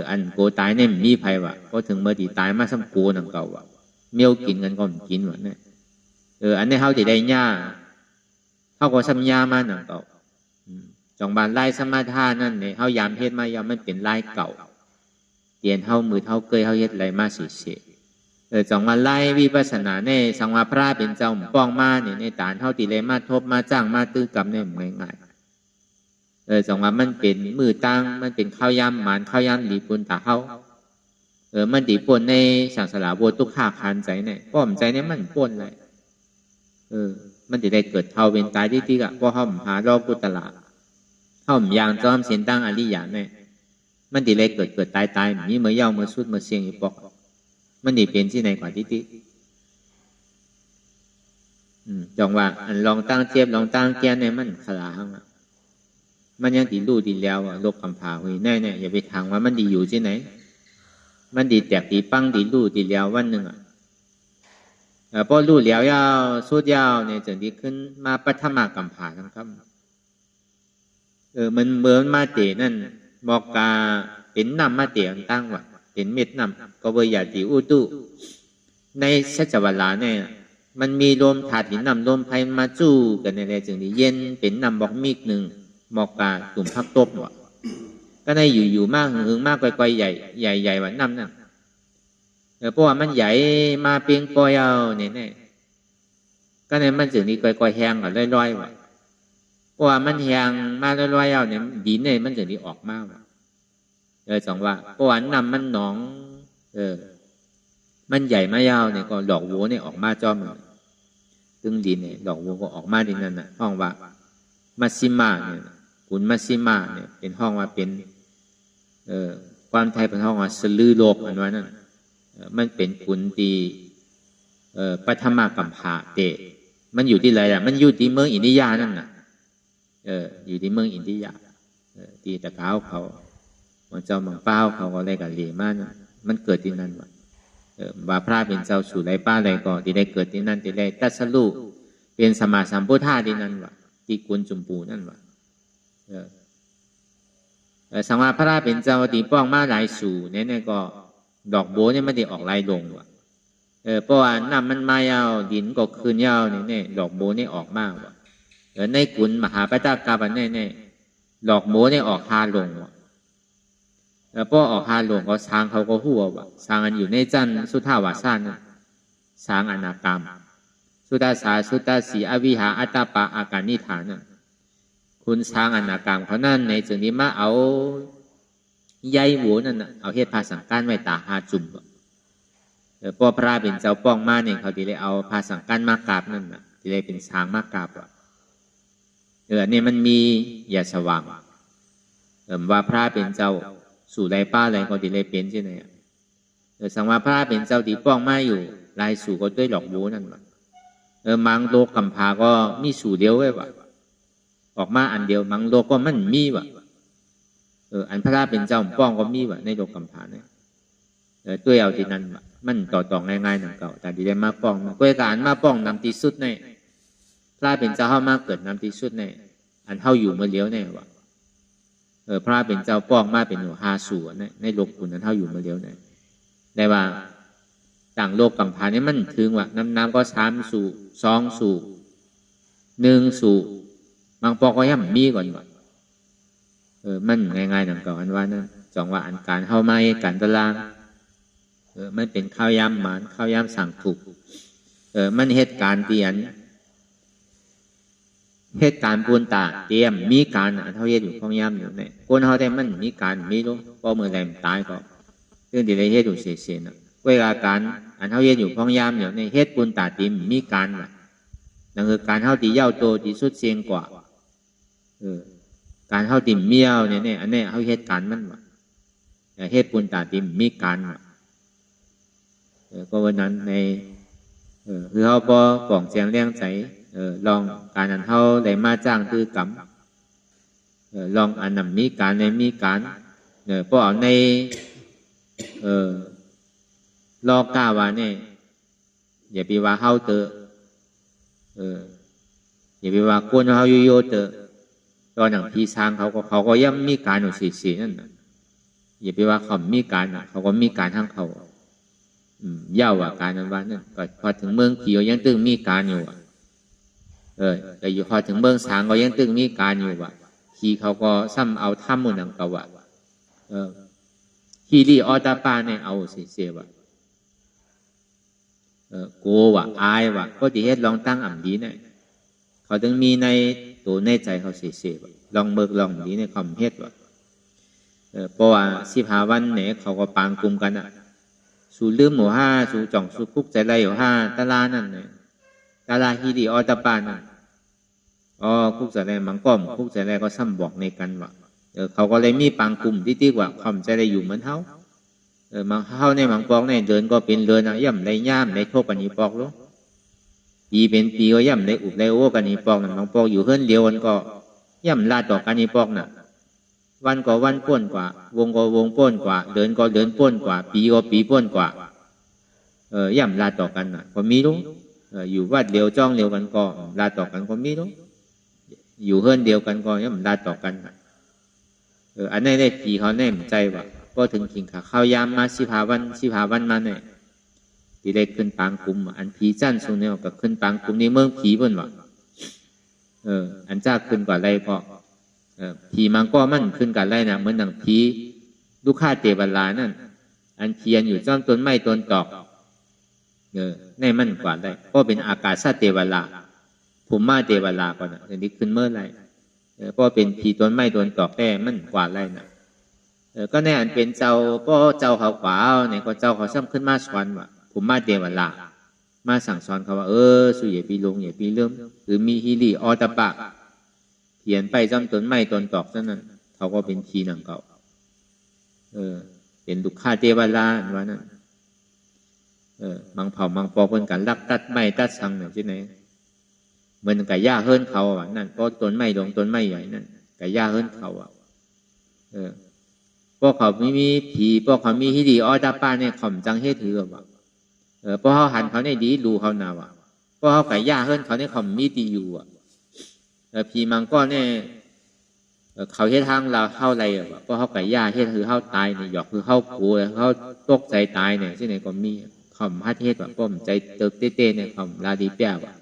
อันโกตายเนี่ยมีภัยว่ะเพราะถึงเมื่อตีตายมาซ้ำโกนังเก่าว่ะเมียวกินกันก็กินว่ะเนี่ยอันนี้เขาจะได้หญ้าเขาก็ซ้ำหญ้ามานังเก่าจองบานไล่สมาทานนั่นเนี่ยเขายามเฮ็ดมายามมันเป็นไล่เก่าเย็นเขามือเขาเกยเขาเฮ็ดอะไรมาเสียจองมาไล่วิปัสสนาเนี่ยสังวาพระเป็นเจ้าป้องมาเนี่ยในฐานเท่าตีเลยมาทบมาจ้างมาตื้อกับเนี่ยง่ายๆจองว่ามันเป็นมือตั้งมันเป็นข้าวยำหมานข้าวยำหลีปุ่นตาเขามันดีป่นในสังสารวัตถุขาคานใจเนี่ยป้อมใจเนี่ยมันป่นเลยมันจะได้เกิดเท่าเป็นตายที่กะเพราะเขาหารอบกุตละเขายางจอมเสียนตั้งอริยะเนี่ยมันดีเลยเกิดตายมีเมื่อยาวเมื่อสุดเมื่อเสียงอีปอกมันดีเป็นที่ไหนกว่าที่จองว่าอันลองตั้งเทียบลองตั้งเกียนเนี่ยมันขลาห้างมันยังดีรู้ดีแล้วโลกกำพาหุยแน่อย่าไปทางว่ามันดีอยู่ที่ไหนมันดีแตกดีปังดีรู้ดีแล้ววันหนึ่งพอรู้แล้วยาวสุดยาวเนี่ยจึงดีขึ้นมาปัทมากัมภาทั้งครับมันเหมือนมาเตนั่นบอกกาเป็นนำมาเตอันตั้งว่าเป็นเม็ดนำก็เบยาติอุตุในสัจวลาเนี่ยมันมีลมถาดหินนำลมไพมาจู้กันในแรงจึงดีเย็นเป็นนำบอกมีกหนึ่งบอกกาตุ่มพักตบว่ะก็ในอยู่มากหึงมากไกลๆใหญ่ว่าน้ำนั่นเพราะว่ามันใหญ่มาเพียงกอยเอาเนี่ยก็ในมันจึงดีไกลๆแห้งกับลอยๆว่ะเพราะว่ามันแห้งมาลอยๆเอาเนี่ยดินเนี่ยมันจึงดีออกมากว่ะสองว่าเพราะว่าน้ำมันหนองมันใหญ่มายาวเนี่ยก็ดอกวัวเนี่ยออกมาจอมตึงดินเนี่ยดอกวัวก็ออกมาดินนั่นน่ะห้องว่ามัชชิมาเนี่ย ขุนมัชชิมาเนี่ยเป็นห้องว่าเป็นความไทยเป็นห้องว่าสลือโลกอันว่านั่นมันเป็นขุนตีปัทมากัมพาเตมันอยู่ที่ไหนล่ะมันอยู่ที่เมืองอินเดียนั่นน่ะอยู่ที่เมืองอินเดียตีตะเก้าเขาเจ้ามังเป้าเขาก็เลยกันเหลี่ยมันมันเกิดที่นั่นว่าพระเป็นเจ้าสู่ไรป้าไรก็ที่ได้เกิดที่นั่นที่ได้ตัดสรุปเป็นสมาสัมพุทธาที่นั่นวะที่กุลจุมปูนั่นวะสังวาพระเป็นเจ้าที่ป้องมาหลายสู่เนี่ยก็ดอกโบเนี่ยไม่ได้ออกลายลงวะเพราะว่าน้ำมันมายาวดินก็คืนยาวเนี่ยดอกโบเนี่ยออกมากวะในกุลมหาปตากาบันเนี่ยดอกโบเนี่ยออกฮาลงวะแล้วพอออกฮาลงก็ช้างเขาก็หัววะช้างอันอยู่ในจันสุทธาวาสานช้างอนากรรมสุตตาสาสุตตาสีอวิหาอัตตาปะอาการนิฐานคุณช้างอนากรรมเขานั่นในจุดนี้มาเอาใยหัวนั่นเอาเฮ็ดภาสังการไว้ตาหาจุ่มพอพระเป็นเจ้าป้องมาเนี่ยเขาที่เลยเอาภาสังการมากราบนั่นที่เลยเป็นช้างมากราบเนี่ยมันมีอย่าสว่างว่าพระเป็นเจ้าสู่ไรป้าไรก็ที่เลยเป็นใช่ไหมสังว่าพระเป็นเจ้าที่ป้องมาอยู่ลายสู่ก็ด้วยดอกโบนั่นมังโลกกัมพาก็มีสู่เดียวไว้วะออกมาอันเดียวมังโลกก็มันมีวะอันพระเป็นเจ้าป้องก็มีวะในโลกกัมพาเนี่ยตัวเอาที่นั่นวะมันต่อง่ายๆหนังเก่าแต่ดีได้มาป้องก็การมาป้องนำที่สุดในพระเป็นเจ้าเข้ามาเกิดนำที่สุดในอันเข้าอยู่เมื่อเลี้ยวในวะพระเป็นเจ้าป้องมาเป็นหัวหาสู่ในโลกคุณนั้นเข้าอยู่เมื่อเลี้ยวในได้ว่าต่างโลกกัมพาเนี่ยมันถึงว่าน้ำก็3 สู่ 2 สู่ 1 สู่บางปอกก็ย่ำมีก่อนว่ามันง่ายๆหนังเก่าอันว่านั่นจองว่าอันการเข้ามาการตารางมันเป็นข้าวยำหมานข้าวยำสั่งถูกมันเหตุการณ์เตียนเหตุการณ์ปูนตาเตรียมมีการเท่าเย็นอยู่ข้องยำอยู่เนี่ยคนเขาแต่มันมีการมีรู้พอเมื่อไรมันตายก็เรื่องที่ไรเหตุอยู่เสียๆนะเวลาการอันเท่าเย็นอยู่พ้องยามเนี่ยในเฮ็ดปุนตาติมมีการว่ะนั่นคือการเท่าตีเย้าโตที่สุดเสียงกว่าการเท่าติมเมียวเนี่ยอันนี้เขาเฮ็ดการมันว่ะเฮ็ดปุนตาติมมีการว่ะก็วันนั้นในคือเขาพอป่องเสียงเลี้ยงใจลองการอันเท่าได้มาจ้างคือกำลองอันนำมีการในมีการพอเอาในลอกก้าว่าเนี่ยอย่าไปว่าเฮาเตออย่าไปว่าก้นเฮาโยเตอตอนหนังพี่ช้างเขาก็ย่ำมีการอยู่สีนั่นอย่าไปว่าเขามีการเขาก็มีการทั้งเขาย่าว่าการนั้นว่านั่นก็พอถึงเมืองผีก็ยังตึงมีการอยู่แต่อยู่พอถึงเมืองช้างก็ยังตึงมีการอยู่ว่ะผีเขาก็ซ้ำเอาถ้ำมันนังกว่าฮีรีออตาปาเนี่ยเอาเสียว่ะโกว่ะอายว่ะก็ที่เฮ็ดลองตั้งอ่ำดีเนี่ยเขาถึงมีในตัวในใจเขาเสียว่ะลองเบิกลองดีในคำเฮ็ดว่ะเพราะว่า15 วันเนี่ยเขาก็ปางกลุ่มกันสู่ลืมหมู่5สู่จ่องสู่คุกใจไรอยู่5ตาลานั่นเนี่ยตาลาฮีรีออตาปานั่นคุกใจไรมังก้อมคุกใจไรก็ซ้ำบอกในกันว่ะเขาก็เลยมีปางกลุ่มที่ว่าความใจได้อยู่เหมือนเฮามังเฮาในมังปอกในเดินก็เป็นเดินย่ำในย่ามในโทกันนี้ปอกลูกปีเป็นปีก็ย่ำในอุบในโอ้กันนี้ปอกมังปอกอยู่เฮือนเดียวกันก็ย่ำลาดต่อกันนี้ปอกน่ะวันก็วันป้นกว่าวงก็วงป้นกว่าเดินก็เดินป้นกว่าปีก็ปีป้นกว่าย่ำลาดต่อกันน่ะก็มีลูกอยู่วัดเดียวจ้องเดียวกันก็ลาดต่อกันก็มีลูกอยู่เฮือนเดียวกันก็ย่ำลาดต่อกันอันนี้ได้ผีเขาแน่ใจว่าก็ถึงขิงขาข้าวยามมา15 วันมาเนี่ยที่ได้ขึ้นปางกลุ่มอันผีจันทร์ทรงเนี่ยก็ขึ้นปางกลุ่มในเมืองผีบนว่าอันจ้าขึ้นกว่าไรก็ผีมังก็มั่นขึ้นกว่าไรนะเหมือนหนังผีลูกค้าเตวลานั่นอันเพียนอยู่จ้อมต้นไม้ต้นตอกในมั่นกว่าไรก็เป็นอากาศซาเตวลาผมมาเตวลาก่อนนะทีนี้ขึ้นเมื่อไรก็เป็นผีต้นไม้ต้นตอกแต่มั่นกว่าไรนะก็แน่อันเป็นเจ้าพ่อเจ้าเขาขวาเนี่ยก็เจ้าเขาซ้ำขึ้นมาสอนว่าผมมาเตวลามาสั่งสอนเขาว่าสุอย่าปีลงอย่าปีเลื่อมหรือมีฮิริออตปะ เพียนไปจำต้นไม้ต้นตอกซะนั้นเขาก็เป็นผีหนังเก่าเป็นดุข่าเทวราว่านั้นมังเผามังปอกเป็นการลักตัดไม้ตัดสังเนี่ยที่ไหนเหมือนกับหญ้าเฮิรนเขาอ่ะนั่นเพราะต้นไม้ดงต้นไม้ใหญ่นั่นกับหญ้าเฮิรนเขาอ่ะพวกเขาไม่มีผีพวกเขามีฮิดีออดาป้าเนี่ยข่มจังเฮถือว่ะพวกเขาหันเขาในดีรูเขาหนาวอ่ะพวกเขากับหญ้าเฮิรนเขาเนี่ยข่มมีดีอยู่อ่ะผีมังก็เนี่ยเขาเฮ็ดทางเราเข้าไรอ่ะเพราะเขากับหญ้าเฮ็ดคือเข้าตายเนี่ยหยอกคือเข้าปูเขาตกใจตายเนี่ยที่ไหนก็มีข่มฮัดเฮ็ดว่ะป้อมใจเติบเต้เนี่ยข่มลาดีเปียว่ะ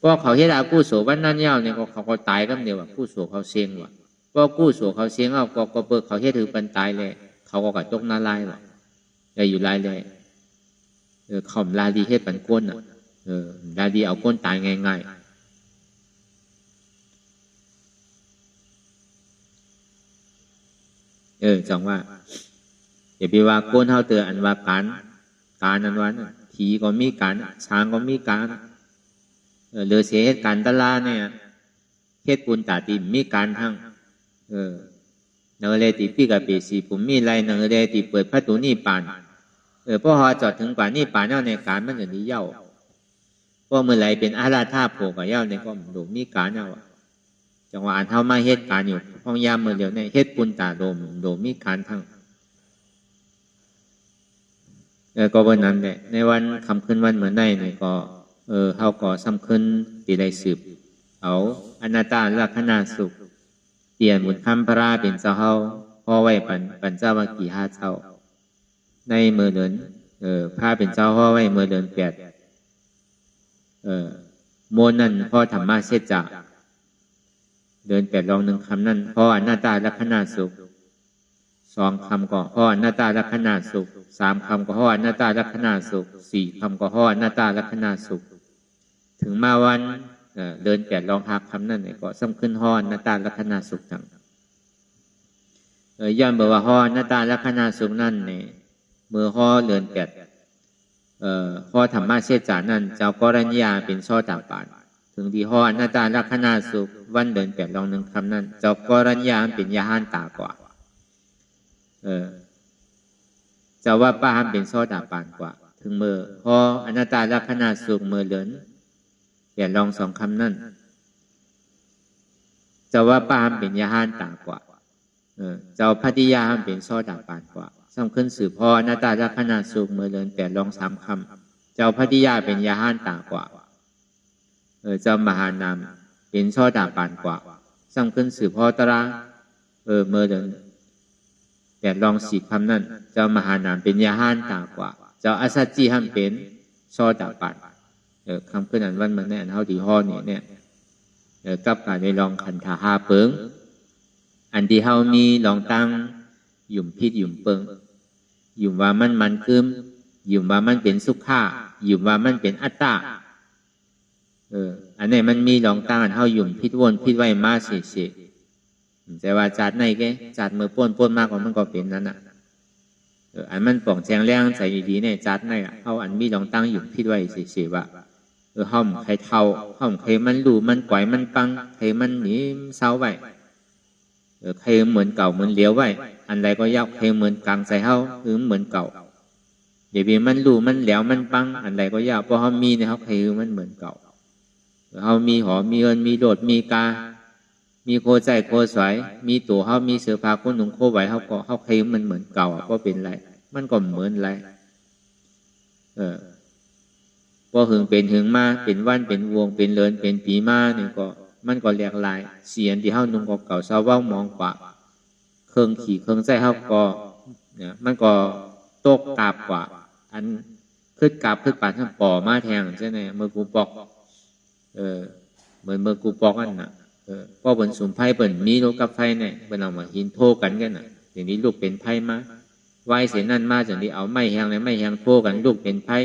พวกเขาเฮ็ดอากู้โสวันนั้นเย้าเนี่ยเขาก็ตายกันเดียวว่ะกู้โสเขาเซ็งว่ะพวกกู้โสเขาเซ็งเอาก็เปิดเขาเฮ็ดถือเป็นตายเลยเขาก็กระจกหน้าลายว่ะอย่าอยู่ลายเลยข่มลาดีเฮ็ดเป็นก้นอ่ะลาดีเอาก้นตายง่ายจังว่าอย่าไปว่าก้นเท่าเตืออันว่าการอันวันผีก็มีการช้างก็มีการเลือเสียเหตุการณ์ตลาเนี่ยเหตุปุญตาติมีการทั้งนเรติปีกับปีสีผมมีไรนเรติเปิดพระตูนี่ปานพอจอดถึงป่านนี่ปานเน่าในการมันอย่างนี้เย้าพอเมื่อไรเป็นอาราธาโผล่กับเย้าในก็ดูมีการเย้าจังหวะอันเท่ามาเหตุการณ์อยู่ห้องยามเมื่อเดียวในเหตุปุญตาโดมีการทั้งก็วันนั้นแหละในวันคำขึ้นวันเหมือนในเนี่ยก็เขาก็สำคัญตีได้สืบเอาอนาตาลักษณะสุขเปลี่ยนหมุนคำพระราเป็นเจ้าเฮาพ่อไว้ปันเจ้าวากี่ห้าเจ้าในเมื่อเดินพาเป็นเจ้าพ่อไว้เมื่อเดิน8โมนั่นพ่อธรรมะเสจจะเดิน8ลอง1คำนั่นพ่ออนาตาลักษณะสุข2คำก็พ่ออนาตาลักษณะสุข3คำก็พ่ออนาตาลักษณะสุข4คำก็พ่ออนาตาลักษณะสุขถึงมาวันเดิน8ลอง5คำนั่นก็สำคัญพ่ออนาตาลักษณะสุขจังย้อนบอกว่าพ่ออนาตาลักษณะสุขนั่นเนี่ยเมื่อพ่อเดินพ่อธรรมะเสจานั่นเจ้ากรณียาเป็นช่อตาปานถึงที่พ่ออนาตาลักษณะสุขวันเดิน8ลอง1คำนั่นเจ้ากรณียาเป็นยาหันตากว่าจะว่าป้าห้ามเป็นโซดาปานกว่าถึงเมื่อพออนาตาลักษณะสุขเมื่อเลินอย่าลอง2คำนั่นจะว่าป้าห้ามเป็นยาห้านตากว่าเจ้าพัทยาห้ามเป็นโซดาปานกว่าสำคัญสืบพออนาตาลักษณะสุขเมื่อเลิน8ลอง3คำเจ้าพัทยาเป็นยาห้านตากว่าเจ้ามหานามเป็นโซดาปานกว่าสำคัญสืบพอตระเมื่อเลิน8ลอง4คำนั่นเจ้ามหานามเป็นยาห้านตากว่าเจ้าอาสัจจีห้ามเป็นโซดาปานคำขึ้นอันวันมันแน่นเท่าที่ห่อเนี่ยกับการในลองขันธาหาเปิงอันที่เฮามีลองตั้งหยุ่มพิษหยุ่มเปิงหยุ่มว่ามันคืมหยุ่มว่ามันเป็นสุขะหยุ่มว่ามันเป็นอัตตาอันนี้มันมีลองตั้งอันเฮาหยุ่มพิษวนพิษไว้มาเสียแต่ว่าจัดในแกจัดมือป้นมากกว่ามันก็เป็นนั่นน่ะอันมันป่องแจงแรงใส่ดีๆเนี่ยจัดในเอาอันมีลองตั้งอยู่พิษไว้เสียว่าห้อมใครเท่าห้อมใครมันดูมันก่อยมันปังใครมันหนีเศร้าไว้ใครเหมือนเก่าเหมือนเหลียวไว้อันใดก็ยับใครเหมือนกลางใส่เฮาหรือเหมือนเก่าเดี๋ยวมันดูมันเหลียวมันปังอันใดก็ยับเพราะเขามีในเขาใครมันเหมือนเก่าเขามีหอมีเอิญมีโดดมีกามีโคใจโคสวยมีตัวเขามีเสือผาคนหนุ่มโคไหวเขาก็เขาใครมันเหมือนเก่าก็เป็นไรมันก็เหมือนไรพอหึงเป็นหึงมาเป็นวันเป็นวงเป็นเลินเป็นปีมาเนี่ยก็มันก็แหลกลายเสียนที่เขานุ่งก็เก่าเศร้าเว้ามองกว่าเครื่องขี่เครื่องใจเขาก็เนี่ยมันก็ตกกาบกว่าอันขึ้นกาบขึ้นปานทั้งป่อมาแทงใช่ไหมเมื่อกูปอกเหมือนเมื่อกูปอกนั่นน่ะพอบนสุ่มไพ่เปิ่นมีลูกกับไฟเนี่ยเปิ่นเอามาหินโทกันกันน่ะอย่างนี้ลูกเป็นไพ่มาไว้เสียนั่นมาจากนี้เอาไม่แหงเลยไม่แหงโทกันลูกเป็นไพ่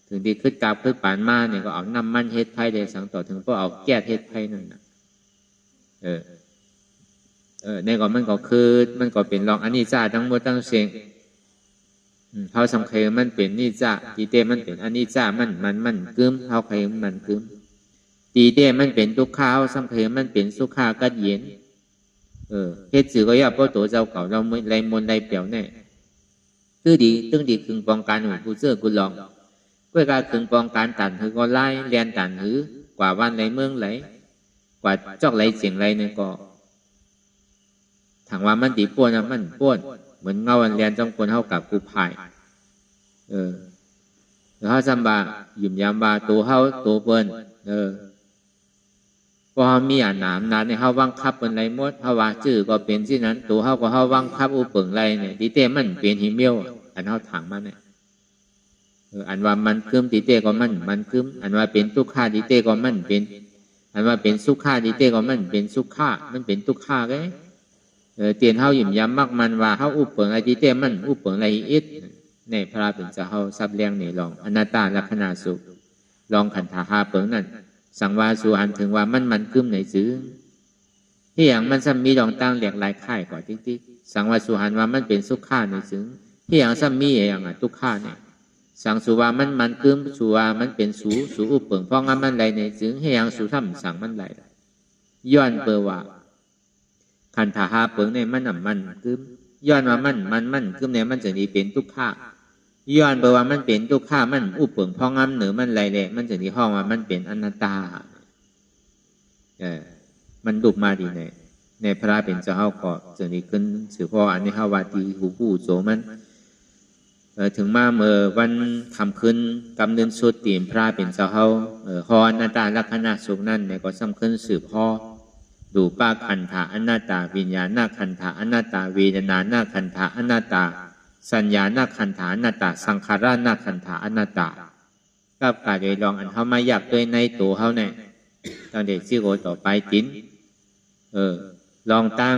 ถึงที่ขึ้นกาบขึ้นปานมาเนี่ยก็เอาน้ำมันเฮ็ดไพ่เลยสังต่อถึงก็เอาแก้เฮ็ดไพ่นั่นน่ะในก่อนมันก็คือมันก็เป็นรองอันนี้จ้าทั้งหมดทั้งเสียงเขาสำคัญมันเป็นนี่จ้าทีเตมันเป็นอันนี้จ้ามันกึมเขาใครมันกึมตี ตีเต้มันเป็นทุกข้าวสังเกตมันเป็นสุขากัดเย็นเฮ็ดสื่อก็อย่าเพราะตัวเจ้าเก่าเราไม่ไรมนไรเปลี่ยวแน่ตึ้งดีคึงปองการหูผู้เสื้อกุลองก้วยกาคึงปองการตันหือก็ไล่เรียนตันหือกว่าวันไรเมืองไรกว่าจอกไรเสียงไรเนี่ยก็ถามว่ามันตีป้วนนะมันป้วนเหมือนเงาวันเรียนจงคนเท่ากับกูพายแล้วเขาจำบาหยุ่มยามบาตัวเขาตัวเปิ้นพอเขามีหนามนั้นเนี่ยเขาวังคับเป็นไรมดเขาว่าชื่อก็เป็นที่นั้นตัวเขาก็เขาวังคับอุปเปิงไรเนี่ยตีเต้มันเป็นหิเมียวอันเขาถังมันเนี่ยอันว่ามันคืมตีเต้ก็มันคืมอันว่าเป็นทุกข้าตีเต้ก็มันเป็นอันว่าเป็นสุข้าตีเต้ก็มันเป็นสุข้ามันเป็นทุกข้าไงเตียนเขาหยุ่มยามมากมันว่าเขาอุปเปิงไรตีเต้มันอุปเปิงไรอิดในพระเป็นจะเขาซับเลี้ยงในลองอนัตตาลักษณะสุขลองขันธาหาเปิงนั่นสังวาสุอันถึงว่ามันกึ้มในซื้อที่อย่างมันซ้ำมีดองตั้งเหลียกลายข่ายก่อนติ๊กสังวาสุหันว่ามันเป็นสุขข้าในซื้อที่อย่างซ้ำมีอย่างทุกข้าเนี่ยสังสุว่ามันกึ้มสุว่ามันเป็นสูอุปเปิงเพราะงั้นมันไหลในซื้อที่อย่างสุถ้ำสั่งมันไหลย้อนเปว่าขันธาหาเปิงในมันกึ้มย้อนว่ามันกึ้มในมันจะนี้เป็นทุกข้าย้อนเปว่ามันเป็นทุกข้ามันอุปเปิงเพราะงั้นเหนือมันไหลแหละมันจะนี้ห้องว่ามันเป็นอนัตตามันดุมาดีในพระเป็นเจ้าเขาก็จะนี้ขึ้นสือพ่ออันนี้เขาว่าตีหูผู้โสมันถึงมาเมื่อวันคำขึ้นกำเนิดสุดตีมพระเป็นเจ้าเขาฮออนัตตาลักษณะสุขนั่นเนี่ยก็สำคัญสืบพ่อดูป้าขันธาอนัตตาวิญญาณขันธาอนัตตาเวทนาขันธาอนัตตาสัญญาขันธาอนัตตาสังขารขันธาอนัตตากับการลองอันเขามาอยากด้วยในตัวเขาเนี่ยตอนเด็กชื่อโกต่อไปจิ้นลองตั้ง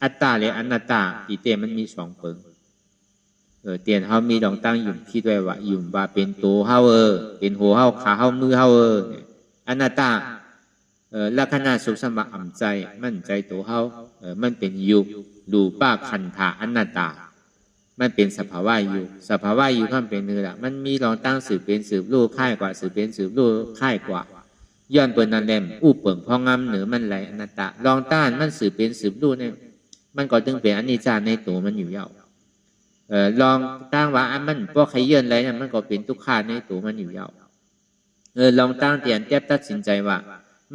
อัตตาหรืออนัตตาตีเต้มันมีสองเปิงเตียนเขามีลองตั้งยุ่มคิดไว้ว่ายุ่มว่าเป็นตัวเขาเป็นหัวเขาขาเขามือเขาอนัตตาลักษณะสุขสมบัติอ่ำใจมั่นใจตัวเขามันเป็นยุคดูป้าขันธาอนัตตามันเป็นสภาวะอยู่สภาวะอยู่ข้ามเป็นเนื้อละมันมีลองตั้งสืบเป็นสืบลูกค่ายกว่าสืบเป็นสืบลูกค่ายกว่าย้อนเปิดนันแหลมอู้เปิงพองำเหนือมันไหลอนัตตาลองต้านมันสืบเป็นสืบลูกเนี่ยมันก็ตึงเป็นอนิจจาในตัวมันอยู่เยาลองตั้งว่ามันพวกใครเยื่นอะไรเนี่ยมันก็เป็นทุกข์ในตัวมันอยู่เยาลองตั้งเตียนเทียบตัดสินใจว่า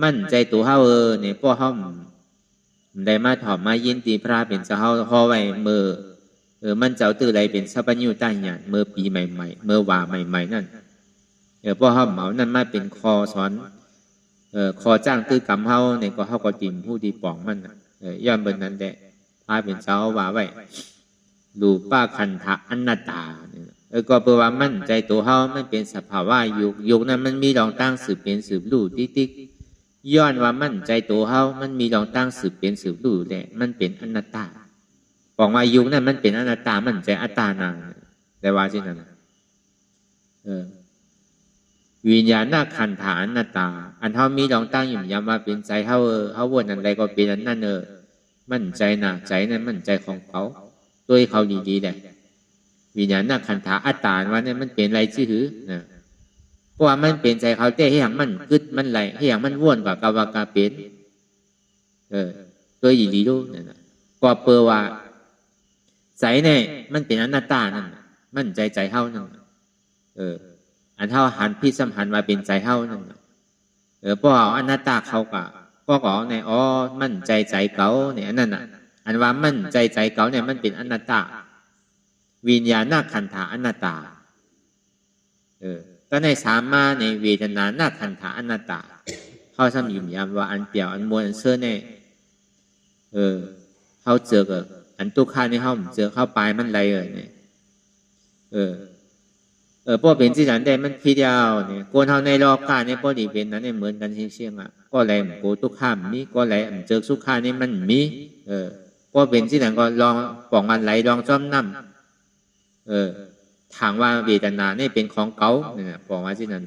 มั่นใจตัวเขาเนี่ยพวกเขาได้มาถอมมายินตีพระเป็นเจ้าเขาพอไว้เมื่อมันเจ้าตื้อไรเป็นสัพพยุใต้หยาดเมื่อปีใหม่ๆเมื่อว่าใหม่ๆนั่นพวกเขาเหมานั่นมาเป็นคอสอนคอจ้างตื้อกำเขาเนี่ยก็เขาก็จิ้มผู้ดีป่องมันย้อนบนนั้นแหละพระเป็นเจ้าว่าไว้รูป้าขันธะอนัตตาก็แปลว่ามั่นใจตัวเขามันเป็นสภาวะยุคนั้นมันมีลองตั้งสืบเป็นสืบลู่ติ๊กย้อนว่ามั่นใจตัวเขามันมีลองตั้งสืบเป็นสืบลู่แหละมันเป็นอนัตตาบอกว่ายุคนั้นมันเป็นอนัตตามั่นใจอัตตานาแต่ว่าเช่นนั้นวิญญาณขันธาอนัตตาอันเขามีลองตั้งอยู่ย้ำว่าเป็นใจเขาวนอะไรก็เป็นอันนั้นมั่นใจนะใจนั้นมั่นใจของเขาตัวเขาดีๆเลยวิญญาณขันธาอัตตาว่าเนี่ยมันเป็นอะไรชื่อนะเพราะว่ามันเป็นใจเขาแต่ให้อย่างมันกึดมันไหลให้อย่างมันว่นกว่ากาวากาเป็นตัวดีๆดูนั่นนะก็เปอว่าใจเนี่ยมันเป็นอนัตตานั่นมั่นใจเฮานั่นอันเท่าหันพี่สัมหันมาเป็นใจเฮานั่นเพราะเอาอนัตตาเขาก็ก่อในมั่นใจเก่าเนี่ยนั่นน่ะอันว่ามั่นใจเก่าเนี่ยมันเป็นอนัตตาวิญญาณขันธาอนัตตาก็ในสามมาในเวทนาขันธาอนัตตาเขาทำยุ่มยามว่าอันเปลี่ยวอันมวลอันเสื้อเนี่ยเขาเจอกับอันตุกข้าในเขาเจอเข้าปลายมันไรเนี่ยพวกเป็นที่สันได้มันพิจารณาเนี่ยโกนเท่าในรอบข้าเนี่ยพอดีเป็นนั้นเนี่ยเหมือนกันเชียงอ่ะก็แรงโกตุกข้ามมีก็แรงเจอสุข้านี่มันมีพอเป็นที่สันก็ลองปองมันไหลลองจ้อมน้ำทางว่าเวทนาเนี่ยเป็นของเก่าเนี่ยปองว่าที่นั่น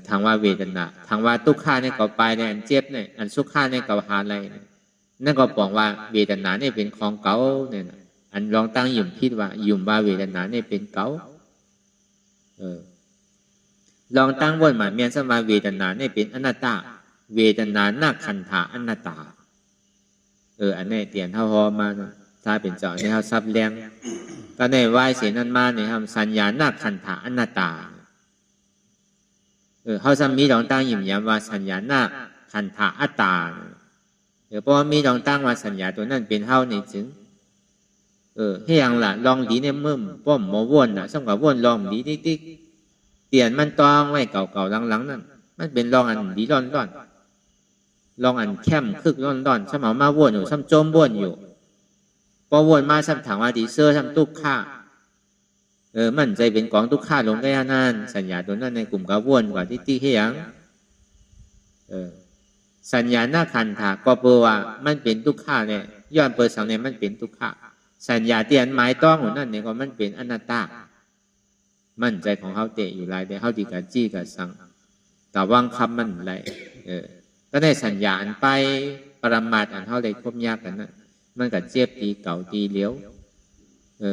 ทางว่าเวทนาทางว่าตุกข้าเนี่ยก็ไปเนี่ยอันเจ็บเนี่ยอันสุข้าเนี่ยก็หาอะไรนั่นก็ปองว่าเวทนาเนี่ยเป็นของเก่าเนี่ยอันลองตั้งยุ่มคิดว่ายุ่มว่าเวทนาเนี่ยเป็นเก่า ลองตั้งวนมาเมียนสมาเวทนาเนี่ยเป็นอนัตตาเวทนาหน้าขันธาอนัตตาอันนี้เตียนเท่าฮอมาถ้าเป็นเจ้าเนี่ยเขาซับแรงก็ในวายเสียนั่นมาเนี่ยทำสัญญาหน้าขันธาอนัตตาเขาซ้ำมีลองตั้งยิ้มย้ำว่าสัญญาหน้าขันธาอัตตาเพราะมีลองตั้งว่าสัญญาตัวนั้นเป็นเท่าในจึงให้ยังล่ะลองดีเนี่ยมึมป้อมหมอวนน่ะส่งกับวนลองดีติ๊กเตียนมันตองไว้เก่าๆหลังๆนั่นมันเป็นลองอันดีร้อนลองอันแคมคึกร้อนซ้ำเอามาวนอยู่ซ้ำโจมวนอยู่พอวนมาซ้ำถามว่าดีเซอร์ซ้ำตุกข้ามันใจเป็นกองตุกข้าลงได้นานสัญญาตัวนั้นในกลุ่มกับวนกว่าที่ให้ยังสัญญาหน้าขันธาก็เปว่ามันเป็นทุกข้าเนี่ยย้อนเปิดสังเนี่ยมันเป็นทุกข้าสัญญาเตียนหมายต้องของนั่นเนี่ยก็มันเป็นอนัตตามั่นใจของเขาเตะอยู่ไรแต่เขาดีกับจี้กับสังแต่ว่างคำมันไรก็ได้สัญญาอันไปปรมาทอันเขาเลยคบยากกันนะมันกับเจี๊ยบตีเก่าตีเลี้ยว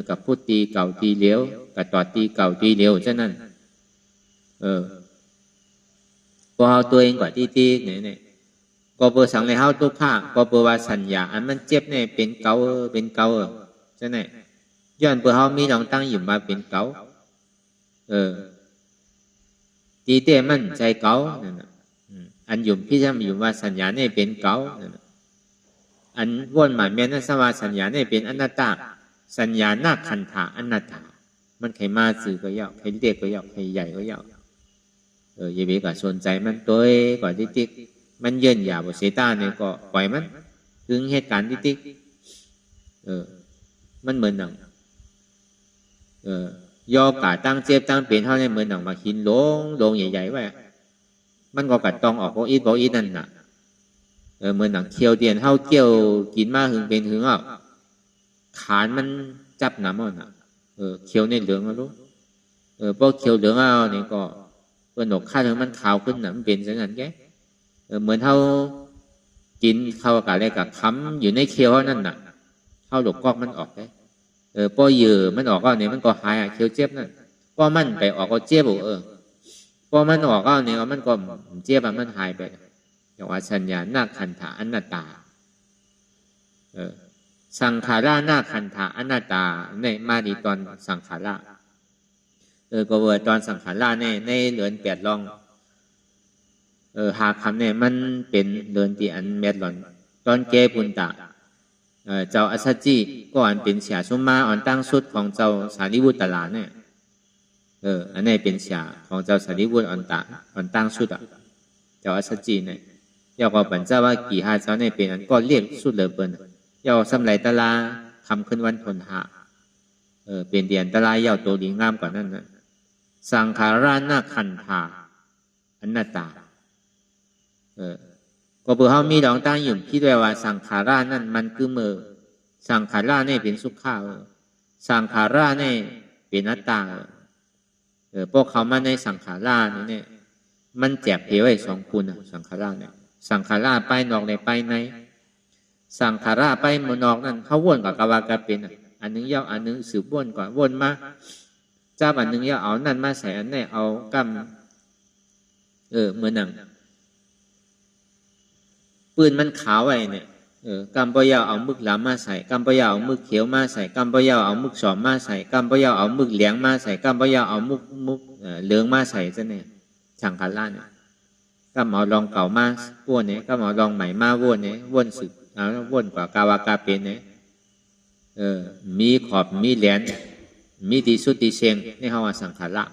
กับพูดตีเก่าตีเลี้ยวกับต่อตีเก่าตีเลี้ยวฉะนั้นพอเอาตัวเองกว่าที่เนี่ยก็เปิดสังเลยเขาทุกข้าก็เปิดว่าสัญญาอันมันเจ็บเนี่ยเป็นเก่าใช่ไหมย้อนเปิดเขามีลองตั้งอยู่มาเป็นเก่าตีเต้มันใจเก่าอันยุ่มพี่ทำอยู่ว่าสัญญาเนี่ยเป็นเก่าอันวนหมายเมียนสว่าสัญญาเนี่ยเป็นอนัตตาสัญญาหน้าขันธาอนัตตามันใครมาสื่อก็ยาวใครเด็กก็ยาวใครใหญ่ก็ยาวอย่าไปกับสนใจมันตัวก่อนติ๊กมันเยินหยาบเสตาเนี่ยก็ปล่อยมันถึงเหตุการณ์ติ๊กมันเหมือนหนังยอกาตั้งเจ็บตั้งเป็นเท่านี้เหมือนหนังมาหินลงใหญ่ๆไว้มันก็กัดตองออกเพราะอีนั่นน่ะเหมือนหนังเคียวเตียนเท่าเกี่ยวกินมากหึงเป็นหึงอ่ะขานมันจับหนามอ่ะเคียวในเหลืองอ่ะรู้เพราะเคียวเหลืองอ่ะนี่ก็เพื่อนหนกข้าถึงมันขาวขึ้นน่ะมันเป็นสังเกตแกเหมือนเท่ากินเข้าอากาศอะไรกับค้ำอยู่ในเคียวนั่นน่ะเท่าหลกกอกมันออกได้พอเหยื่อมันออกก็เนี่ยมันก็หายเคียวเจ็บนั่นพอมันไปออกก็เจ็บพอมันออกก็เนี่ยมันก็เจ็บมันหายไปอย่างว่าสัญญาหน้าขันธาอนัตตาสังขาราหน้าขันธาอนัตตาในมาดีตอนสังขาราก็เวอตอนสังขาราในเหลือนแปดลองหาคำเนี่ยมันเป็นเดินตีอันเม็ดหล่อนตอนเกปุนตะเจ้าอัสสจีก็อันเป็นเสียสุมาอันตั้งสุดของเจ้าสารีบุตรตลาเนี่ยอันนี้เป็นเสียของเจ้าสารีบุตรอันตั้งสุดเจ้าอัสสจีเนี่ยยาวกว่าปัญจว่ากี่หาเจ้าเนี่ยเป็นอันก็เรียกสุดเลยเปิ้นยาวสำไรตลาคำขึ้นวันทนหาเป็นเดียนตลายาวตัวดีงามกว่านั้นนะสังขาราหน้าขันธาอนัตตาก็เพื่อเขามีดองตั้งอยู่คิดไว้ว่าสังขารานั่นมันคือมือสังขาราเนี่ยเป็นสุขาสังขาราเนี่ยเป็นนัตตาพวกเขามาในสังขาราเนี่ยมันแจกเหวไอ้สองคุณสังขาราเนี่ยสังขาราไปนอกในไปในสังขาราไปมนอกนั่นเขาวนกับกวากาเป็นอันนึงยาวอันนึงสืบวนก่อนวนมาจ้าอันนึงยาวเอานั่นมาใส่อันนี้เอากำเหมือนหนังปืนมันขาวไว้เนี่ยกำปะยาวเอามึกหลามมาใส่กำปะยาวเอามึกเขียวมาใส่กำปะยาวเอามึกสอมมาใส่กำปะยาวเอามึกเหลียงมาใส่กำปะยาวเอามึกเหลืองมาใส่ซะเนี่ยสังขาราเนี่ยก็เอาลองเก่ามาว่นเนี่ยก็เอาลองใหม่มาว่นเนี่ยว่นสึกว่นกว่ากาวากาเป็นเนี่ยมีขอบมีแหลนมีตีสุดตีเชงนี่เขาว่าสังขารา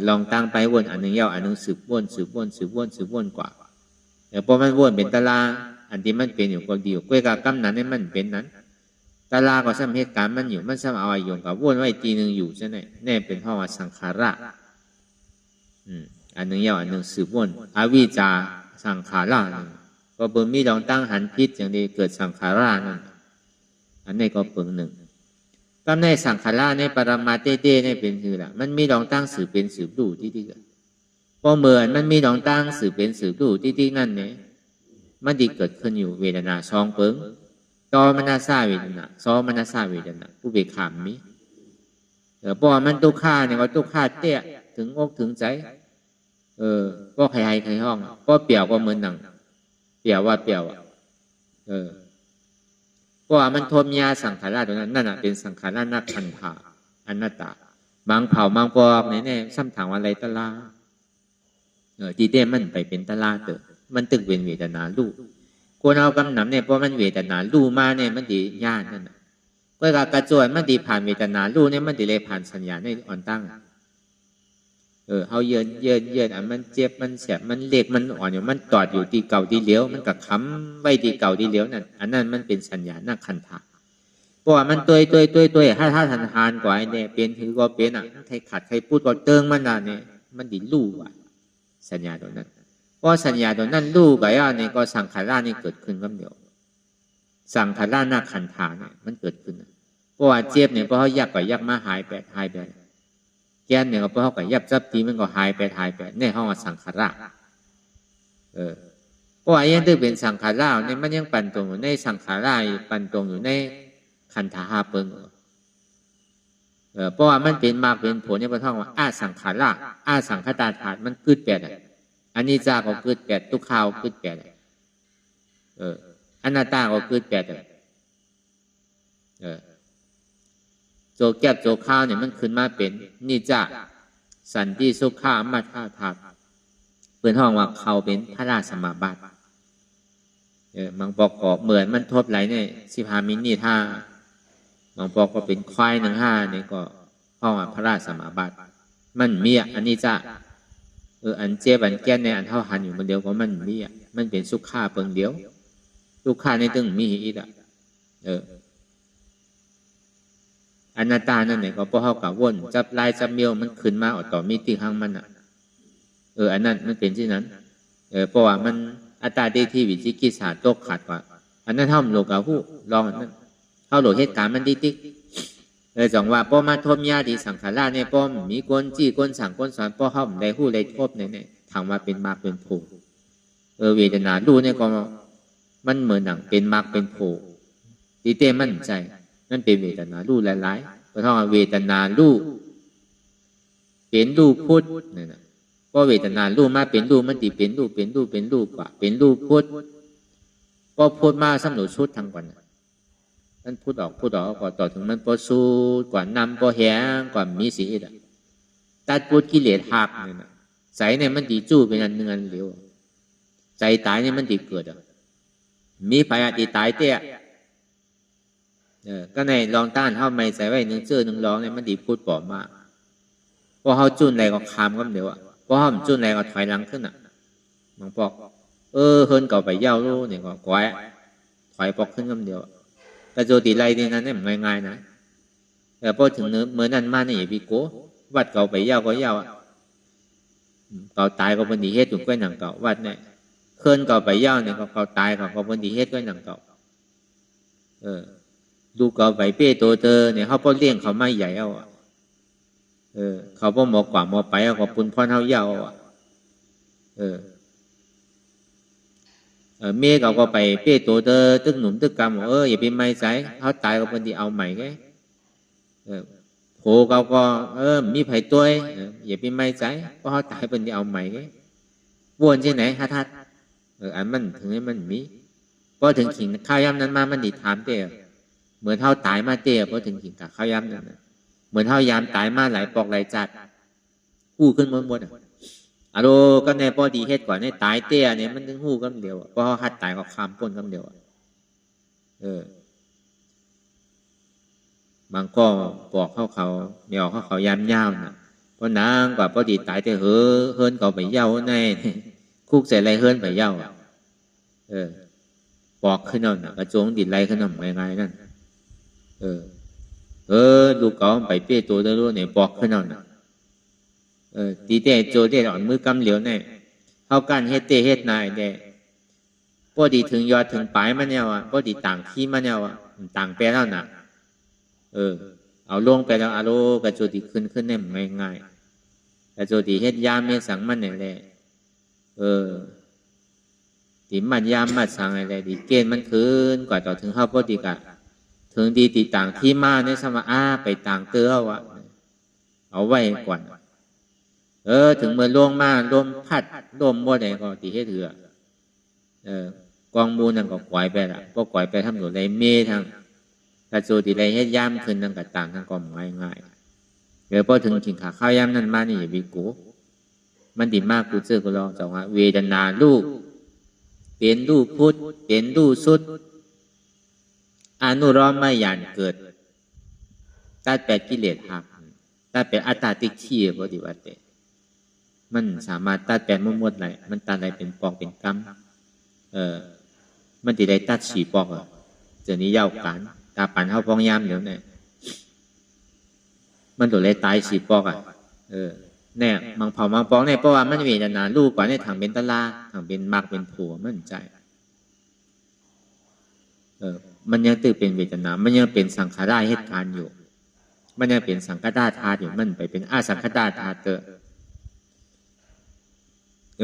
ลองตั้งไปว่นอันนึงยาวอันนึงสืบว่นกว่าเพราะมันวนเป็นตลาอันที่มันเป็นอยู่ก็ดีอยู่กล้วยกับกำนั้นนี่มันเป็นนั้นตลาก็ซ้ำเหตุการณ์มันอยู่มันซ้ำเอาอยู่กับวนไว้ทีหนึ่งอยู่ใช่ไหมนี่เป็นเพราะว่าสังขาระอันหนึ่งยาวอันหนึ่งสืบวนอวิชชาสังขาระก็เปิดมีลองตั้งหันพิษอย่างนี้เกิดสังขาระนั่นอันนี้ก็เปิดหนึ่งก็ในสังขาระในปรมาเต้ๆนี่เป็นคือละมันมีลองตั้งสืบเป็นสืบดูที่เกิดพอเหมือนมันมีลองตั้งสืบเป็นสืบดูที่นั่นเนี่ยมันดีเกิดขึ้นอยู่เวทนาซองเปิงตอมนาซาเวทนาซอมนาซาเวทนาผู้เบิกขามมีเพราะมันตุกขาเนี่ยว่าตุกขาเตะ ถึงอกถึงใจก็ใครใครห้องก็เปลี่ยวก็เหมือนหนังเปลี่ยวว่าเปลี่ยวเพราะว่ามันโทมยาสังขารตัวนั้นนั่นเป็นสังขารนักขันธาอนัตตาบางเผ่าบางปอกแน่ๆซ้ำถามอะไรตะลาจีเต้มันไปเป็นตะลาเตอมันตึกเวียนเวทนาลูกคนเอากำหนำเนี่ยเพราะมันเวทนาลูมาเนี่ยมันดีญาตินั่นก็กระจวยมันดีผ่านเวทนาลูเนี่ยมันดีเลยผ่านสัญญาในอ่อนตั้งเขาเยินอันมันเจ็บมันแสบมันเล็กมันอ่อนอยู่มันตอดอยู่ที่เก่าที่เหลียวมันกับค้ำไว้ที่เก่าที่เหลียวนั่นอันนั้นมันเป็นสัญญาหน้าคันธาเพราะว่ามันตัวถ้าทันทานกว่าเนี่ยเป็นถือก็เป็นใครขัดใครพูดก็เติงมันน่ะเนี่ยมันดีลู่ว่ะสัญญาตัวนั้นเพราะสัญญาตัวนั้นลู่กับเนี่ยก็สังขารนี่เกิดขึ้นก็เดียวสังขารหน้าคันธาเนี่ยมันเกิดขึ้นเพราะว่าเจ็บเนี่ยเพราะเขายักกับยักมาหายไปแก่นเนี่ยก็เพราะเขากับยับจับตีมันก็หายไปในห้องสังขารเพราะว่ายังถือเป็นสังขารเนี่ยมันยังปั่นตรงอยู่ในสังขารปั่นตรงอยู่ในขันธาเปิงเพราะว่ามันเป็นมากเป็นผลเนี่ยพระท่องว่าสังขารสังขตาธาตุมันกึดแปดอันนี้จ้าก็กึดแปดทุกข้าวกึดแปดอนัตตาก็กึดแปดโจแก็บโจข้าวเนี่ยมันขึ้นมาเป็นนิจจสันติสุขามัทธาธาตุเพื่อนห้องว่าเขาเป็นพระราชสมาบัติบางปอกก็เหมือนมันทบไหลเนี่ย15 มินิท่าบางปอกก็เป็นควาย15เนี่ยก็ห้องว่าพระราชสมาบัติมันมีอันนี้จ้าอันเจ็บอันแก่นในอันเท่าหันอยู่มันเดียวก็มันมีมันเป็นสุขาเปิงเดียวสุขาในตึงมีอีกอนัตตานั่นเนี่ยก็เพราะเขากับว่นจับลายจับเมียวมันขึ้นมาออกต่อมิติข้างมันอันนั้นมันเป็นที่นั้นเพราะว่ามันอัตตาได้ที่วิจิกิจฉาตกขาดกว่าอันนั้นเท่าโลกาผู้ลองอันนั้นเท่าโลกเหตุการณ์มันดิติ๊กจังว่าป้อมาทมยาดีสังขารเนี่ยป้อมมีก้นจี้ก้นสั่งก้นสอนป้อเขาได้หู้ได้ทบเนี่ยถามว่าเป็นมากเป็นโผเวทนาลู่เนี่ยก็มันเหมือนหนังเป็นมากเป็นโผตีเต้มั่นใจนั่นเป็นเวทนาลู่หลายๆเพราะว่าเวทนาลู่เป็นลู่พุทธเนี่ยนะก็เวทนาลู่มาเป็นลู่มันตีเป็นลู่กว่าเป็นลู่พุทธก็พุทธมาสำหรับชุดทั้งวันมันพูดออกก็ต่อถึงมันพอสู้กว่านำพอแหงกว่ามีสีตัดพุทธกิเลสหักเนี่ยนะใจเนี่ยมันตีจู้เป็นอันเนือนเหลวใจตายเนี่ยมันตีเกิดมีภัยตีตายเตี้ยก็ในลองต้านเข้าไม่ใส่ไว้หนึ่งเชื่อหนึ่งร้องเนี่ยมันดีพูดปลอมมากเพราะเขาจุนอะไรก็คามก็เดี๋ยวเพราะเขาจุนอะไรก็ถอยหลังขึ้นบางปอกเฮินเก่าไปเย้าลูเนี่ยก็ก้อยถอยปอกขึ้นก็เดียวแต่โจตีไรนี่นั้นเนี่ยมันง่ายๆนะพอถึงเนื้อเมื่อนั้นมาเนี่ยอย่าไปโก้วัดเก่าไปเย้าก็เย้าเก่าตายก็เป็นดีเฮ็ดถูกก้อยหนังเก่าวัดเนี่ยเฮินเก่าไปเย้าเนี่ยก็เก่าตายก็เป็นดีเฮ็ดก้อยหนังเก่าดูเก่าไปเป้โตเตอเนี่ยเขาป้อเลี้ยงเขาไม่ใหญ่เอาเขาป้อหมอกว่าหมอไปเอาก็ปุ่นพ่อเท่าเย้าเมียเขาก็ไปเป้โตเตอตึกหนุ่มตึกกำอย่าไปไม่ใจเขาตายก็เป็นดีเอาใหม่ไงโผเขาก็มีไผ่ตัวอย่าไปไม่ใจเพราะเขาตายเป็นดีเอาใหม่ไงวนที่ไหนฮะทัดอันมันถึงให้มันมีพอถึงขิงข้าวยำนั้นมามันดีถามเต้เหมือนเท่าตายมาเตี้ยพอถึงขิงกับข้าวยำนั่นเหมือนเท่ายามตายมาหลายปอกหลายจัดหู้ขึ้นหมดอะโลก็ในพอดีเฮ็ดก่อนในตายเตี้ยเนี่ยมันถึงหู้กันเดียวเพราะหัดตายก็คามป้นกันเดียวบางก็ปอกเขาเดี๋ยวเขายามยาวนะเพราะนางกว่าพอดีตายแต่เฮินเขาไปเย้าในคุกใส่ไรเฮินไปเย้าปอกขึ้นเอากระโจงดินไรขึ้นเอาง่ายๆนั่นดูเก่าไปเปี้ยตัวเด้อเนี่ยปอกขึ้นเอาตีเตะโจเตะอ่อนมือกำเหลียวเนี่ยเขากันเฮ็ดเตะเฮ็ดนายเด้พอดีถึงยอดถึงปลายมันเนี่ยพอดีต่างขี้มันเนี่ยต่างแปลแล้วน่ะเอาลงไปแล้วอารมณ์กระโจดีขึ้นเนี่ยง่ายๆกระโจดีเฮ็ดยามเมสังมันเนี่ยแหละตีมันยามมัดสั่งอะไรดีเกณฑ์มันคืนกว่าต่อถึงเข้าพอดีกะถึงดีตีต่างที่มาในสมาไปต่างเตื้อวะเอาไว้ก่อน ถึงเมื่อลงมาลมพัดลมบ่ได้ก็ตีเฮ็ดเถือกองมูลนั่นก็ปล่อยไปละบ่ปล่อยไปทำอยู่ในเมทางกระโจติได้เฮ็ดย่ำขึ้นนั่นก็ต่างทั้งก็ง่ายพอถึงขิงขาข้าวย่ำนั่นมานี่อย่าวิกูมันดีมากกูเจอกูลองจังว่าเวทนาลูกเป็นลูกพุทธเป็นลูกสุดอนุรอมไม่หยานเกิดตัดแปดกิเลสหักตัดแปดอัตตาติขี้ปฏิวัติมันสามารถตัดแปดหมดเลยมันตัดอะไรเป็นปอกเป็นกรรมมันติได้ตัดฉีปอกเจอนี้ยาวกันตาปั่นเข้าพองยามเดี๋ยวเนี่ยมันตัวเลยตายฉีปอกเนี่ยมังเผามังปองเนี่ยเพราะว่ามันเวทนาลูกกว่าในถังเป็นตะลาถังเป็นมักเป็นผัวมันใจมันยังตื่นเป็นเวทนามันยังเป็นสังขารเหตุการณ์อยู่มันยังเป็นสังขารธาตุอยู่มันไปเป็นอาสังขารธาตุ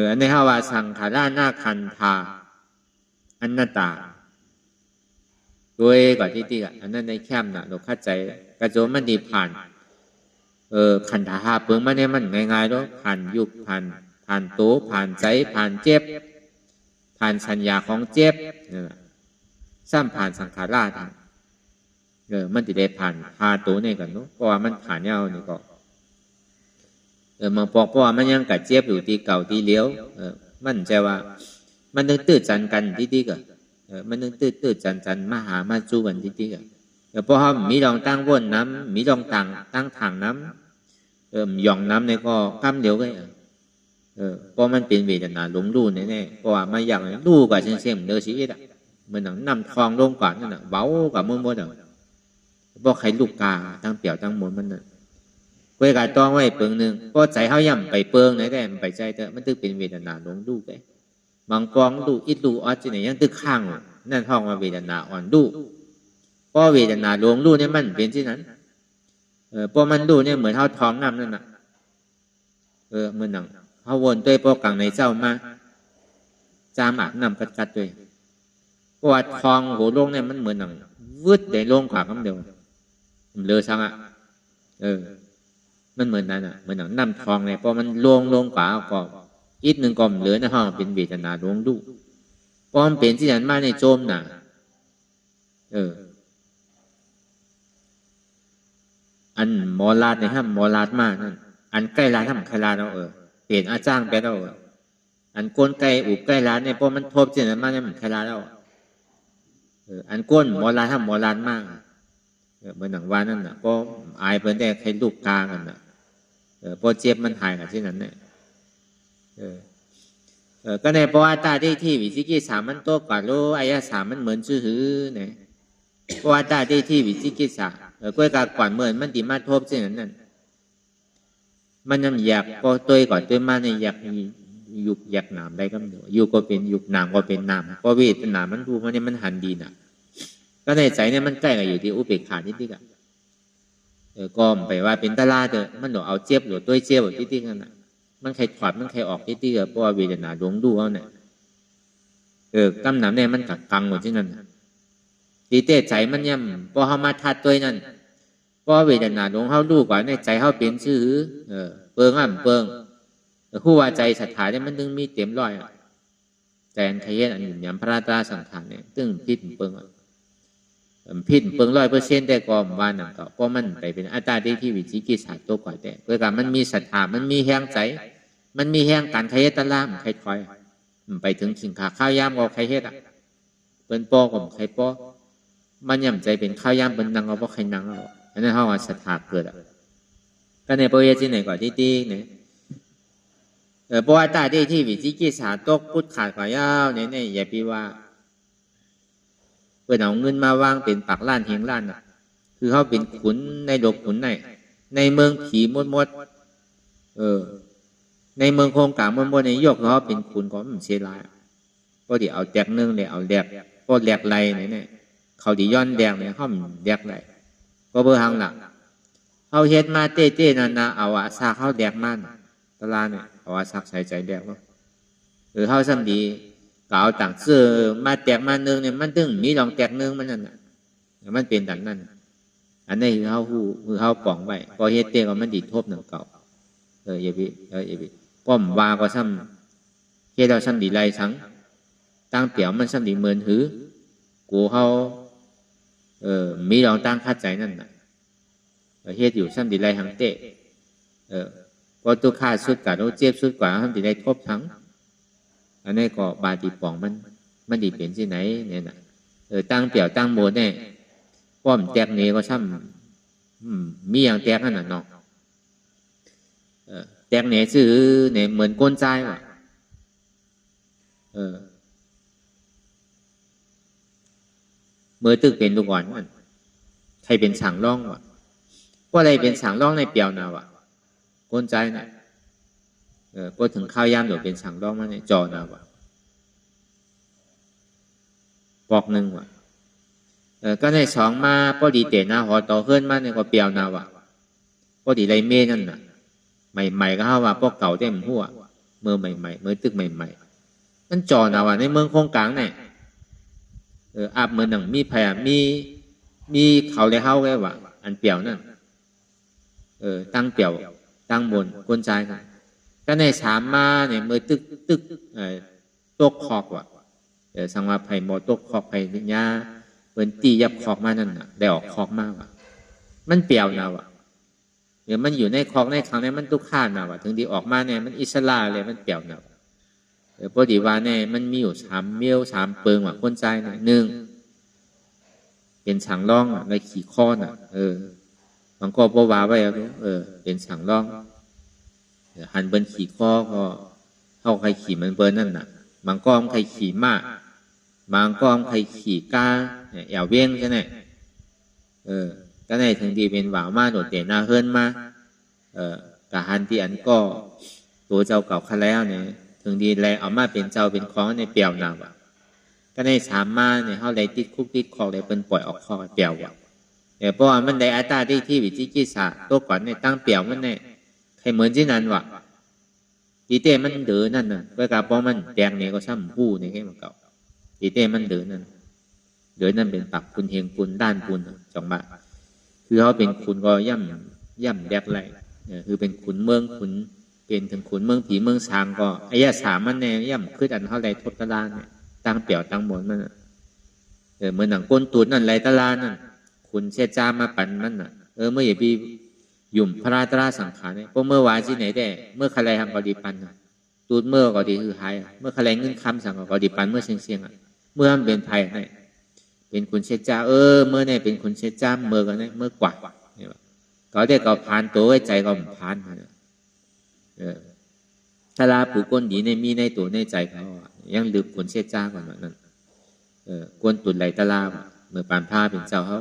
อันนี้ว่าสังขารนาคันธาอนัตตาด้วยก่อนที่อันนั้นในแคมน่ะเราเข้าใจกระโจมมันดีผ่านขันธาเปิงมันเนี่ยมันง่ายๆแล้วผ่านยุคผ่านโตผ่านใจผ่านเจ็บผ่านสัญญาของเจ็บซ้ำผ่านสังขารธาตุมันจะได้ผ่านพาโตเนี่ยกันเนาะเพราะว่ามันผ่านเงานี่ก็มันเพราะว่ามันยังกัดเจ็บอยู่ที่เก่าที่เลี้ยวมันใจว่ามันนึกตื้อจันกันที่ก็มันนึกตื้อจันมาหามาจู้กันที่ก็เพราะว่ามีรองตั้งวนน้ำมีรองตั้งถังน้ำหย่องน้ำเนี่ยก็ข้ามเดียวกันเพราะมันเป็นเวทนาหลงรู้แน่ๆเพราะว่ามันอยากรู้กับเช่นเดิมชีวิตเหมือนนำทองลงก่อนนั่นน่ะเว้ากับมือหมดเพราะใครลูกกาตั้งเปี่ยวตั้งมนมันน่ะเว้ยกาต้องไว้เปิงหนึ่งเพราะใจเขาย่ำไปเปิงไหนแต่มันไปใจเถอะมันตึกเป็นเวทนาหลงรู้ไปบางกองดูอิดดูออจิเนี่ยยังตึกข้างนั่นท้องว่าเวทนาอ่อนดูเพราะเวทนาหลงรู้เนี่ยมันเป็นที่นั้นเพราะมันดูเนี่ยเหมือนเขาท้องน้ำนั่นน่ะเหมือนหนังเขาวนด้วยพวกกังในเจ้ามาจามอาบน้ำกัดด้วยเพราะว่าทองโหลงเนี่ยมันเหมือนหนังวืดได้ลงกว่าคำเดียวมันเลอะช่างมันเหมือนนั้นเหมือนหนังน้ำทองเนี่ยพอมันลงกว่าก็อีกหนึ่งก็เหลือในห้องเป็นเวทนาหลงดูเพราะมันเป็นที่นั้นมาในโจมน่ะอันหมอลาดในห้ามหมอลาดมากนั่นอันใกล้ร้านห้ามใครร้านเราเปลี่ยนอาจ้างไปเราอันก้นไก่อุบใกล้ร้านเนี่ยเพราะมันทบเจนมากเนี่ยมันใครร้านเราอันก้นหมอลาดห้ามหมอลาดมากเหมือนหนังวานนั่นน่ะเพราะอายเพิ่นแต่ใครลูกกลางกันน่ะเพราะเจ็บมันหายกันที่นั้นเนี่ยก็ในเพราะว่าตาที่วิจิกิสามันโตกว่าโลอายะสามันเหมือนชื่อหือเนี่ยเพราะว่าตาที่วิจิกิสาก็กาก่อนเหมือนมันดีมาทบเช่นนั้นมันยังอยากก็ตัวก่อนตัวมาในอยากยุกอยากหนามได้ก็ไม่รู้ยุกก็เป็นยุกหนามก็เป็นหนามเพราะเวทนามันดูมันเนี่ยมันหันดีน่ะก็ในใจเนี่ยมันใกล้กับอยู่ที่อุเบกขาที่กันก็ไปว่าเป็นตาลาเถอะมันหนูเอาเจ็บหรือตัวเจ็บแบบที่กันน่ะมันใครถอดมันใครออกที่เพราะว่าเวทนาดวงดูเขาเนี่ยกำหนำเนี่ยมันกังหมดที่นั่นที่เตะใจมันย่ำพอเขามาทัดตัวนั่นเพราะเวทนาดวงเขาดูก่อนในใจเขาเป็นชื่อเปิงเปิงคู่ว่าใจศรัทธาเนี่ยมันตึงมีเต็มร้อยแต่อันใครเห็นอันอยู่ยำพระราตาสังขารเนี่ยตึงพิษเปิงพิษเปิง100%แต่ก็ว่านั่นก็เพราะมันไปเป็นอัตตาที่วิจิกิจฉาตัวก่อนแต่เพื่อการมันมีศรัทธามันมีแห้งใจมันมีแห้งการใครเฮ็ดตะล่ามใครถอยไปถึงขิงขาข้าวยามก็ใครเฮ็ดเป็นปอก็ใครปอมันย่ำใจเป็นข้าวยามเป็นนางก็เพราะใครนางเราอันนั้นเขาว่าศรัทธาเกิดก็ในโปรเยที่ไหนก่อนที่เนี่ยเพราะว่าตาที่วิจิกิจฉาตกพุทธขาดกว่ายาวเนี่ยอย่าพี่ว่าเพื่อนเอาเงินมาวางเป็นปักล้านเฮงล้านคือเขาเป็นขุนในดกขุนในเมืองผีมดในเมืองโครงกลางมดในยกเขาเป็นขุนของมันเสียลายก็ดีเอาแดกนึงเลยเอาแดกก็แดกไรเนี่ยเขาดีย้อนแดกเนี่ยเขาแดกไรก็เบอร์หังหลักเขาเฮ็ดมาเต้นั่นนะเอาอาซาเขาแดกมันตลาเนี่ยเอาอาซักใส่ใจแดกว่าหรือเขาซ้ำดีก็เอาต่างเสื้อมาแตกมานึงเนี่ยมันตึงมีลองแตกนึงมันนั่นน่ะมันเป็นดังนั้นอันนี้คือเขาป่องไว้พอเฮ็ดเตะก็มันดีทบหนึ่งเก่า อย่าไปป้อมว่าก็ซ้ำเฮ็ดเราซ้ำดีไรสังตั้งเปี่ยวมันซ้ำดีเหมือนหือกูเขามีลองตั้งคาดใจนั่นน่ะเฮ็ดอยู่ซ้ำดีไรหังเตะพอตัวขาดสุดกับเราเจ็บสุดกว่าซ้ำดีไรทบทั้งอันนี้ก็บาดีป่องมันดีเป็นที่ไหนเนี่ยนะตั้งเปี่ยวตั้งโมเนี่ยป้อมแตกเนก็ซ้ำมีอย่างแตกนั่นน่ะเนาะแตกเนซื้อเนี่ยเหมือนก้นใจว่ะเมื่อตึกเป็นลูกอ่อนมันใครเป็นฉางร่องวะว่าอะไรเป็นฉางร่องในเปียวนาวะก้นใจนะก็ถึงข้าวยามเดี๋ยวเป็นฉางร่องมันเนี่ยจอนาวะปอกหนึ่งวะก็ในสองมาพอดีเตะหน้าหอต่อขึ้นมาเนี่ยก็เปียวนาวะพอดีไรเม่นั่นน่ะใหม่ๆก็เข้าว่าพวกเก่าเต็มหัวเมื่อใหม่ๆเมื่อตึกใหม่ๆนั่นจอนาวะในเมืองโคงกลางเนี่ยอาบเหมือนหนังมีแผลมีเขาเลยเข้าไว้ว่ะอันเปี่ยวนั่นตั้งเปี่ยวตั้งบนก้นใจกันก็ในสามมาเนี่ยมือตึกตกคอกว่ะสังว่าไผ่หมอตกคอกไผ่ญาเหมือนตียับคอกมานั่นน่ะได้ออกคอกมากว่ะมันเปี่ยวนะว่ะเดี๋ยวมันอยู่ในคอกในครั้งนี้มันตุกข้านะว่ะถึงที่ออกมาเนี่ยมันอิสระเลยมันเปี่ยวนะพอดีว่าเนี่ยมันมีอยู่3 เมี่ยว 3 เปิงว่ะก้นใจน่ะ1เป็นฉางร่องอ่ะในขี่ข้อน่ะมันก็บ่ว่าไว้เป็นฉางร่องหันเบิ้นขี่ข้อก็เข้าใครขี่มันเบิ้นนั่นน่ะบางก้อมใครขี่มากบางก้อมใครขี่ก้าแอวเว้งใช่ไหมก็ในถึงดีเป็นหวาวมาโดดเด่นหน้าเฮิรนมากะหันที่อันก็ตัวเจ้าเก่าคันแล้วเนี่ยถึงดีแลเอามาเป็นเจ้าเป็นของในเปียวนาวะก็ในสามมาเนี่ยเขาเลยติดคุกติดคอกเลยเป็นปล่อยออกคอเปียวว่ะเพราะว่ามันได้อัตราที่วิจิกิสาตัวก่อนในตั้งเปียวมันเนี่ยใครเหมือนที่นั้นว่ะดีเต้มันเดินนั่นน่ะเวลาป้อมันแดงเนี่ยก็ซ้ำผู้ในแค่มันเก่าดีเต้มันเดินนั่นเป็นปักคุณเฮงคุณด้านคุณจองมาคือเขาเป็นคุณก็ย่ำแดกไรคือเป็นขุนเมืองขุนเป็นถึงขุนเมืองผีเมืองช้างก็อายะสามมันเนี่ยย่ำขึ้นอันเท่าไรทบตะลานเนี่ยตั้งเปี่ยวตั้งบนมันเหมือนหนังก้นตูดนั่นไรตะลานนั่นขุนเชจามาปั่นมันน่ะเมื่ออย่าไปหยุ่มพระราตราสังขารเนี่ยพวกเมื่อวานที่ไหนได้เมื่อใครทำก็ดีปันตูดเมื่อก็ดีคือหายเมื่อใครเงินคำสั่งก็ดีปันเมื่อเสียงเมื่อมันเป็นไทยเนี่ยเป็นขุนเชจาเมื่อเนี่ยเป็นขุนเชจาเมื่อกันเนี่ยเมื่อกว่าก็ได้ก็ผ่านตัวไว้ใจก็ผ่านมาถ้าลาผูกก้นดีในมีในตัวในใจเขายังลืมขุนเชจาก่อนว่านั่นก้นตุนไหลตะลาเมื่อปานผ้าเป็นเจ้าเขา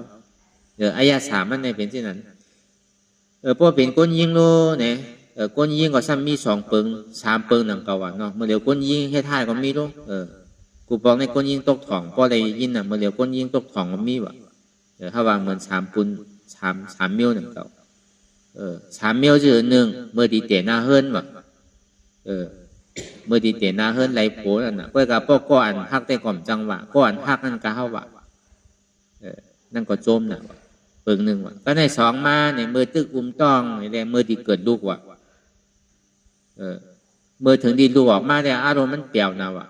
อายะสามมันในเป็นที่นั้นพอเป็นก้นยิงโลเนี่ยก้นยิงก็ซ้ำมี2 เปิง 3 เปิงหนังเก่าเนาะเมื่อเดี๋ยวก้นยิงให้ท่ายก็มีโลกูบอกในก้นยิงตกถ่องพอได้ยินน่ะเมื่อเดี๋ยวก้นยิงตกถ่องก็มีว่ะถ้าวางเหมือน3 ปุน3 เมี่ยวหนังเก่า3 เมี่ยวจื่อ1เมื่อดีเตะหน้าเฮิรนว่ะเมื่อดีเตะหน้าเฮิรนไหลโผล่นั่นน่ะเพื่อกับพวกก้อนฮักได้ก่อมจังหวะก้อนฮักนั่นก็เฮาว่ะนั่นก็โจมน่ะเปิง1ว่ะก็ใน2มาเนี่ยเมื่อตึกต้องเนี่ยเมื่อดีเกิดลูกว่ะเมื่อถึงดีลูกออกมาเนี่ยอารมณ์มันเปลี่ยวนะว่ะ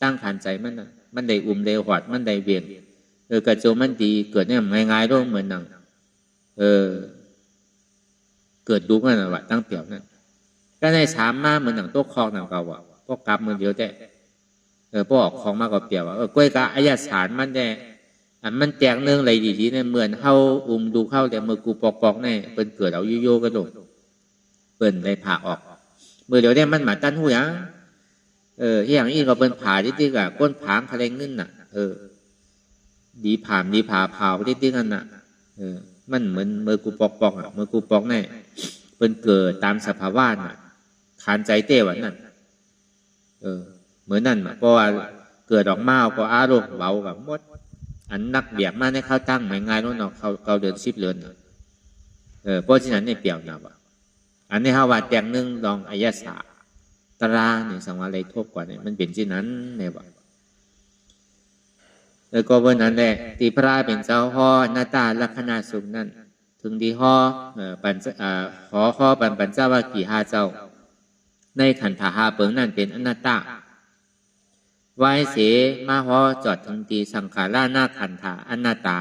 ตั้งขันใจมันน่ะมันได้ได้หอดมันได้เวียงกระโจมมันดีเกิดเนี่ยง่ายๆด้วยเหมือนหนังเกิดลูกนั่นน่ะว่ะตั้งเปลี่ยวนั่นก็ใน3มาเหมือนหนังตัวคอกหนังเก่าว่ะพวกกลับมือเดียวแต่พวกออกของมากกว่าเปลี่ยวว่ะกล้วยกะอายะสารมันได้อันมันแตกเนื่องอะไรดีๆเนี่ยเหมือนเข้าดูเข้าแต่มือกูปอกๆเนี่ยเป็นเกิดเอาโยกระโดดเปิ้นได้ผ่าออกมือเดี๋ยวเนี่ยมันมาตั้นหูยังที่อย่างนี้ก็เป็นผ่าติ๊กๆอ่ะก้นผางคะแนนนึ่นน่ะดีผ่าเผาติ๊กๆนั่นน่ะมันเหมือนมือกูปอกๆอ่ะมือกูปอกเนี่ยเป็นเกิดตามสภาวะน่ะขานใจเต้วันนั่นเหมือนนั่นเพราะว่าเกิดออกมาก็อารมณ์เบากับมดอันนักเบียบมาในข้าวตั้งหมายง่ายโน่นเนาะเขาเดิน10 เดือนเพราะฉะนั้นในเปี่ยวนะว่ะอันนี้เขาว่าแตงนึงลองอายะสาตราเนี่ยสังวาอะไรทบกว่าเนี่ยมันเป็นเช่นนั้นเนี่ยว่ะก็วันนั้นแหละตีพระเป็นเจ้าพ่อหน้าตาลักษณะสูงนั่น ถึงที่ข้อข้อปัญจวัคคีย์ห้าเจ้าในขันธาหาเปิงนั่นเป็นอนัตตาไว้เสมาฮอจอดถึงตีสังขารานาขันธาอนัตตา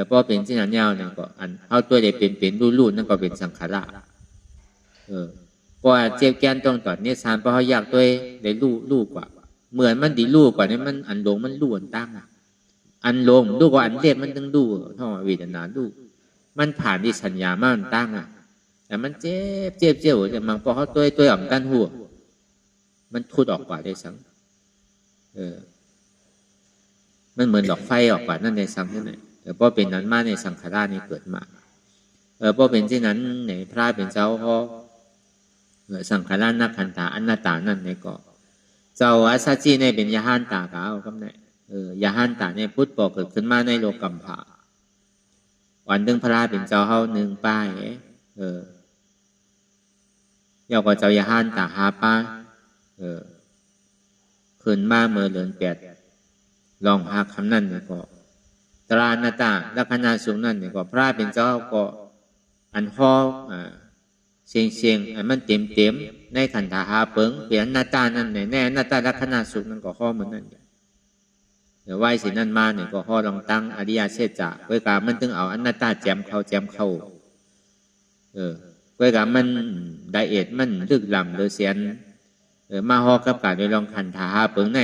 พอเป็นสิ่งนั้นยาวเนี่ยก็อันเอาตัวได้เป็นรู้นั่นก็เป็นสังขาราพอเจ็บแกนตรงต่อเนี่ยสารพอเขาอยากตัวได้รู้กว่าเหมือนมันดีรู้กว่านี่มันอันลงมันรู้อันตั้งอันลงรู้กว่าอันเรียบมันต้องรู้เท่าเวทนารู้มันผ่านที่สัญญามันตั้งแต่มันเจ็บแต่มันพอเขาตัวอ่ำกันหัวมันทุดออกกว่าได้สังมันเหมือนดอกไฟออกกว่านั่นในสังนั่นแหละแต่พอเป็นนั้นมาในสังขารนี่เกิดมาพอเป็นเช่นนั้นในพระเป็นเจ้าพอสังขารนักขันธาอนัตตานั่นในก็เจ้าอาซาจีในเป็นยาหันตากเอาคำไหนยาหันตาในพุทธบอกเกิดขึ้นมาในโลกัมภะวันดึงพระเป็นเจ้าเฮาหนึ่งป้ายยาวกว่าเจ้ายาหันตาหาป้าขึ้นมาเมื่อเดือน8ลองหาคำนั้นเนี่ยก็ตรานาตาลักษณะสูงนั่นเนี่ยก็พระเป็นเจ้าก็อันห้อเสียงมันเต็มในขันธาหาเปิงเปลี่ยนหน้าตานั่นแน่หน้าตาลักษณะสูงนั่นก็ห้อเหมือนนั่นเดี๋ยวไหวสินั่นมาเนี่ยก็ห้อลองตั้งอริยเชษจะเวกามันถึงเอาอันหน้าตาแจมเข้าเวกามันไดเอทมันลึกล้ำโดยเสียนมาห้อกับการโดยลองขันธาหาเปิงใน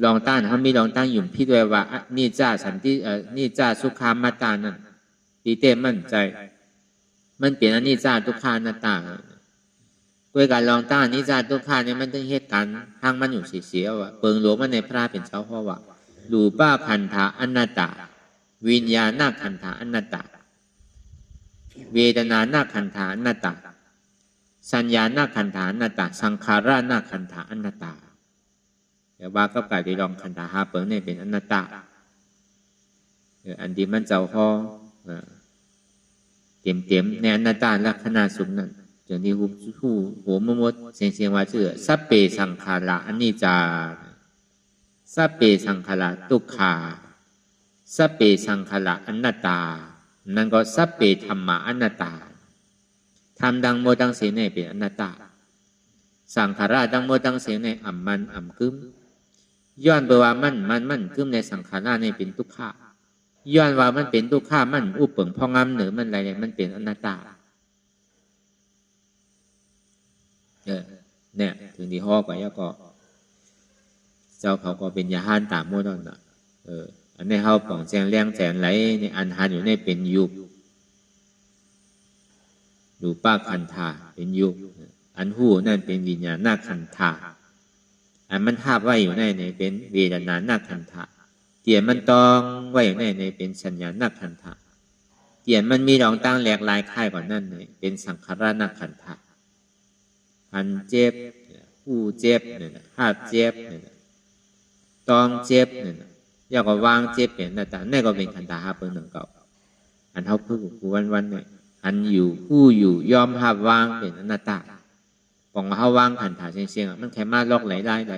ลองต้านเขามีลองตั้งอยู่พี่ด้วยว่านี่จ้าสันตินี่จ้าสุขามาตานั่นตีเต้มั่นใจมันเปลี่ยนอันนี้จ้าทุกขาหน้าตาด้วยการลองตั้งนิจาทุกขาเนี่ยมันต้องเหตุการณ์ทางมันอยู่เสียว่าเปิงหลวงมันในพระเป็นเจ้าพ่อว่ารูปขันธาอนัตตาวิญญาณขันธาอนัตตาเวทนาขันธาอนัตตาสัญญาขันธาอนัตตาสังขารขันธาอนัตตาแต่ว่าก็กลายเป็นลองขันธาหาเปิงเนี่ยเป็นอนัตตาอันที่มันเจ้าพ่อเต็มในอนัตตาลักษณะสูงนั้นจนที่หัวมดเสียงว่าชื่อสัพเพสังขาระอนิจจาสัพเพสังขาระทุกขาสัพเพสังขาระอนัตตานั่นก็สัพเพธรรมะอนัตตาทำดังโมดังเสียงในเป็นอนัตตาสังขาระดังโมดังเสียงในอ่ำกึ้มย้อนไปว่ามันกึ้มในสังขาระในเป็นทุกขาย้อนว่ามันเป็นทุกข้ามันอุปเปิงพองำเหนือมันอะไรมันเป็นอนัตตาเนี่ยถึงที่ห้อก็ย่อก็เจ้าเขาก็เป็นยาหันตามโมดอนน่ะอันนี้เขาป่องแจงแรงแสนไหลในอันหันอยู่ในเป็นยุบดูป้าขันธาเป็นยุบอันหูนั่นเป็นวิญญาณขันธาอันมันทาบไว้อยู่ในเป็นเวทนาขันธาเตียนมันตองไว้อยู่ในเป็นสัญญาณขันธาเตียนมันมีรองตั้งแหลกลายค่ายก่อนนั่นเลยเป็นสังขารขันธาอันเจ็บผู้เจ็บเนี่ยหาเจ็บเนี่ยตองเจ็บเนี่ยอยากก็วางเจ็บเนี่ยแต่นี่ก็เป็นขันธาหาเปิงหนึ่งเก่าอันเขาพูดกูวันเนี่ยอันอยู่ผู้อยู่ยอมหาวางเป็นอนัตตาของเขาวางขันธาเชียงมันแค่มาลอกไหล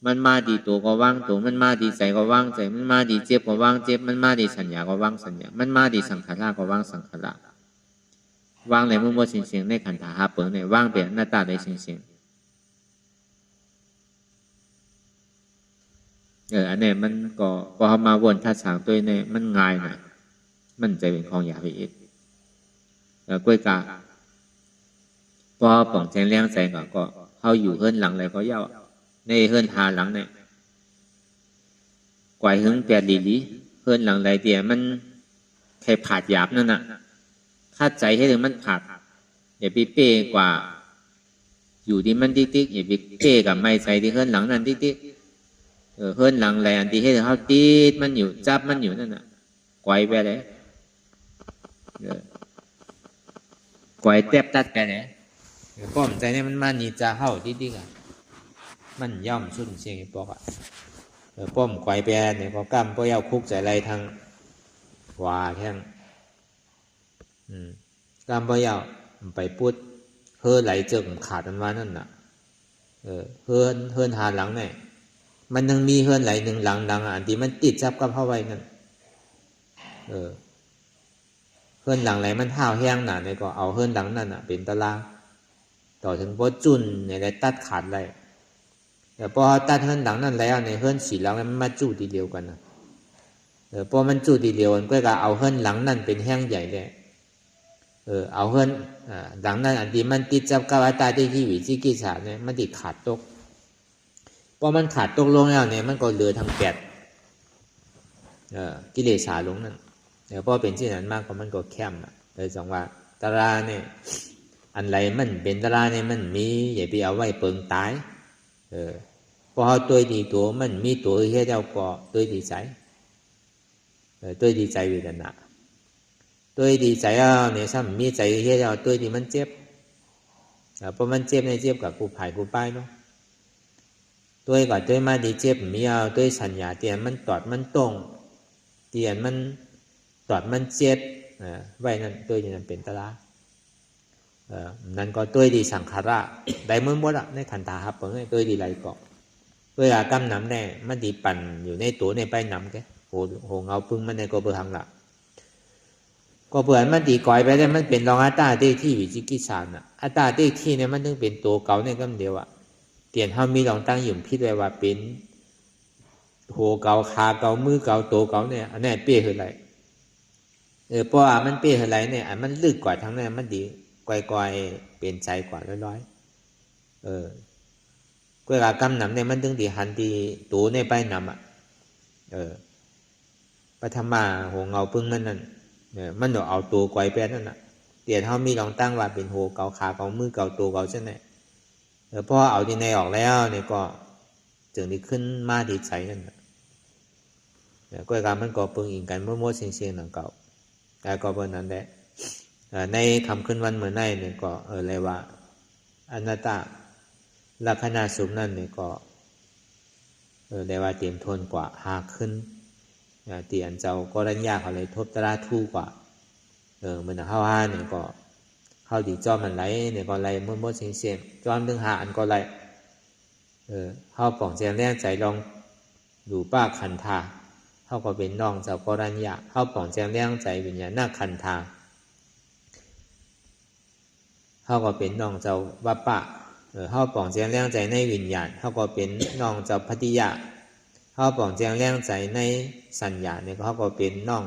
มันมาดีตัวก็ว่างตัวมันมาดีใจก็ว่างใจมันมาดีเจ็บก็ว่างเจ็บมันมาดีสัญญาก็ว่างสัญญามันมาดีสังขารก็ว่างสังขารว่างในมุมว่าเสียงในขันธาหาเปิงในว่างเป็นหน้าตาในเสียงอันนี้มันก็พอมาวนท่าสางตัวในมันง่ายหน่อยมันใจเป็นของหยาบไปอีกกล้วยกาพอป่องแจงแรงใจก็เขาอยู่เฮิรนหลังอะไรก็เย้าในเฮิรนหาหลังเนี่ยกวายหึงแปดลีเฮิรนหลังไรเดียมันแค่ผาดหยาบนั่นน่ะถ้าใจให้ถึงมันผาดอย่าไปเป้กว่าอยู่ที่มันติ๊กอย่าไปเป้กับไม่ใจที่เฮิรนหลังนั่นติ๊กเฮิรนหลังไรอันที่ให้เขาตีดมันอยู่จับมันอยู่นั่นน่ะกวายไปเลยกวายแทบตัดไปเลยป้อมใจเนี่ยมันมานีจะเข้าติ๊กมันย่อมชุนเสียงปอกป้อมไกวแปรเนี่ยพอกำพอยาวคุกใจไรทางวาแข้งกำพอยาวไปปุดเฮือไหลเจิมขาดมันมานั่นน่ะเฮือนหาหลังเนี่ยมันยังมีเฮือนไหลหนึ่งหลังอันที่มันติดจับกับเข้าไว้นั่น เฮือนหลังไหนมันห้าวแห้งหนาเนี่ยก็เอาเฮือนหลังนั่นเป็นตารางต่อถึงบ่จุนเนี่ยได้ตัดขาดเลยแต่พอตัดเฮือนหลังนั่นแล้วในเฮือนสีหลังมันมาจู่ทีเดียวกันนะพอมันจู่ทีเดียวมันก็เอาเฮือนหลังนั่นเป็นแห้งใหญ่เลยเอาเฮือนหลังนั่นอันที่มันติดจับกับอัตตาที่วิจิกิจฉาเนี่ยมันติดขาดตกพอมันขาดตกลงแล้วเนี่ยมันก็เหลือทำแกดกิเลสาลงนั่นเดี๋ยวพอเป็นที่นั้นมากก็มันก็แคบเลยจังว่าตาราเนี่ยอันไรมันเป็นตาราเนี่ยมันมีอย่าไปเอาไว้เปิงตายพอตัวดีตัวมันมีตัวเฮียเจ้าก็ตัวดีใจตัวดีใจอยู่นั่นนะตัวดีใจเนี่ยซ้ำมีใจเฮียเจ้าตัวดีมันเจ็บพอมันเจ็บในเจ็บกับกูผ่ายกูป้ายเนาะตัวก่อนตัวมาดีเจ็บมีเอาตัวสัญญาเตียนมันตอดมันตรงเตียนมันตอดมันเจ็บไว้นั่นตัวนี้นั่นเป็นตารานั่นก็ตัวดีสังขารได้เมื่อหมดในขันธาครับผมตัวดีไรก็ตัวกำน้ำแน่มันดีปั่นอยู่ในตัวในไปน้ำแกโหเงาพึ่งมันในก็เบื่อหังละก็เบื่อมันดีก่อยไปได้มันเป็นรองอัตตาที่วิจิกิจฉาอัตตาที่เนี่ยมันต้องเป็นตัวเก่าในกำเดียวเตียนเขามีลองตั้งหยุ่มพิษไว้ว่าเป็นโหเก่าขาเก่ามือเก่าตัวเก่าเนี่ยอันนี้เปี้ยคืออะไรเพราะมันเปี้ยคืออะไรเนี่ยอันมันลึกกว่าทั้งนั้นมันดีก่อยๆเป็นใจกว่าร้อยๆก็กำนำเนี่ยมันถึงดีหันดีตัวในไปนำปฐมาโหเงาพึ่งมันนั่นมันเอาตัวก่อยแปดนั่นเตียนเขามีลองตั้งว่าเป็นโหเก่าขาเก่ามือเก่าตัวเก่าใช่ไหมพอเอาที่ในออกแล้วเนี่ยก็จึงได้ขึ้นมาดีใจนั่นก็การมันก็เปิงอิงกันมั่วๆเสียงๆหนังเก่าแต่ก็เป็นนั้นแหละในคำขึ้นวันเมื่อไหร่เนี่ยก็เลยว่าอนัตตาลักษณะสุขนั่นเนี่ยก็ได้ว่าเตรียมทนกว่าหากขึ้นเตียนเจ้าก็รัญญาเขาเลยทบตราทู่กว่ามันเข้าห้าเนี่ยก็เข้าดีจอมันไหลเนี่ยก็ไหลมั่วๆเสียงๆจอมถึงหาอันก็ไหลเข้าป่องแจงแรงใจลองดูป้าขันธาเข้าก็เป็นน้องเจ้าก็รัญญาเข้าป่องแจงแรงใจวิญญาณนักขันธาเขาก็เป็นน้องเจ้าวัปปะเขาป่องแจงแรงใจในวิญญาณเขาก็เป็นน้องเจ้าพัทธิยะเขาป่องแจงแรงใจในสัญญาเนี่ยเขาก็เป็นน้อง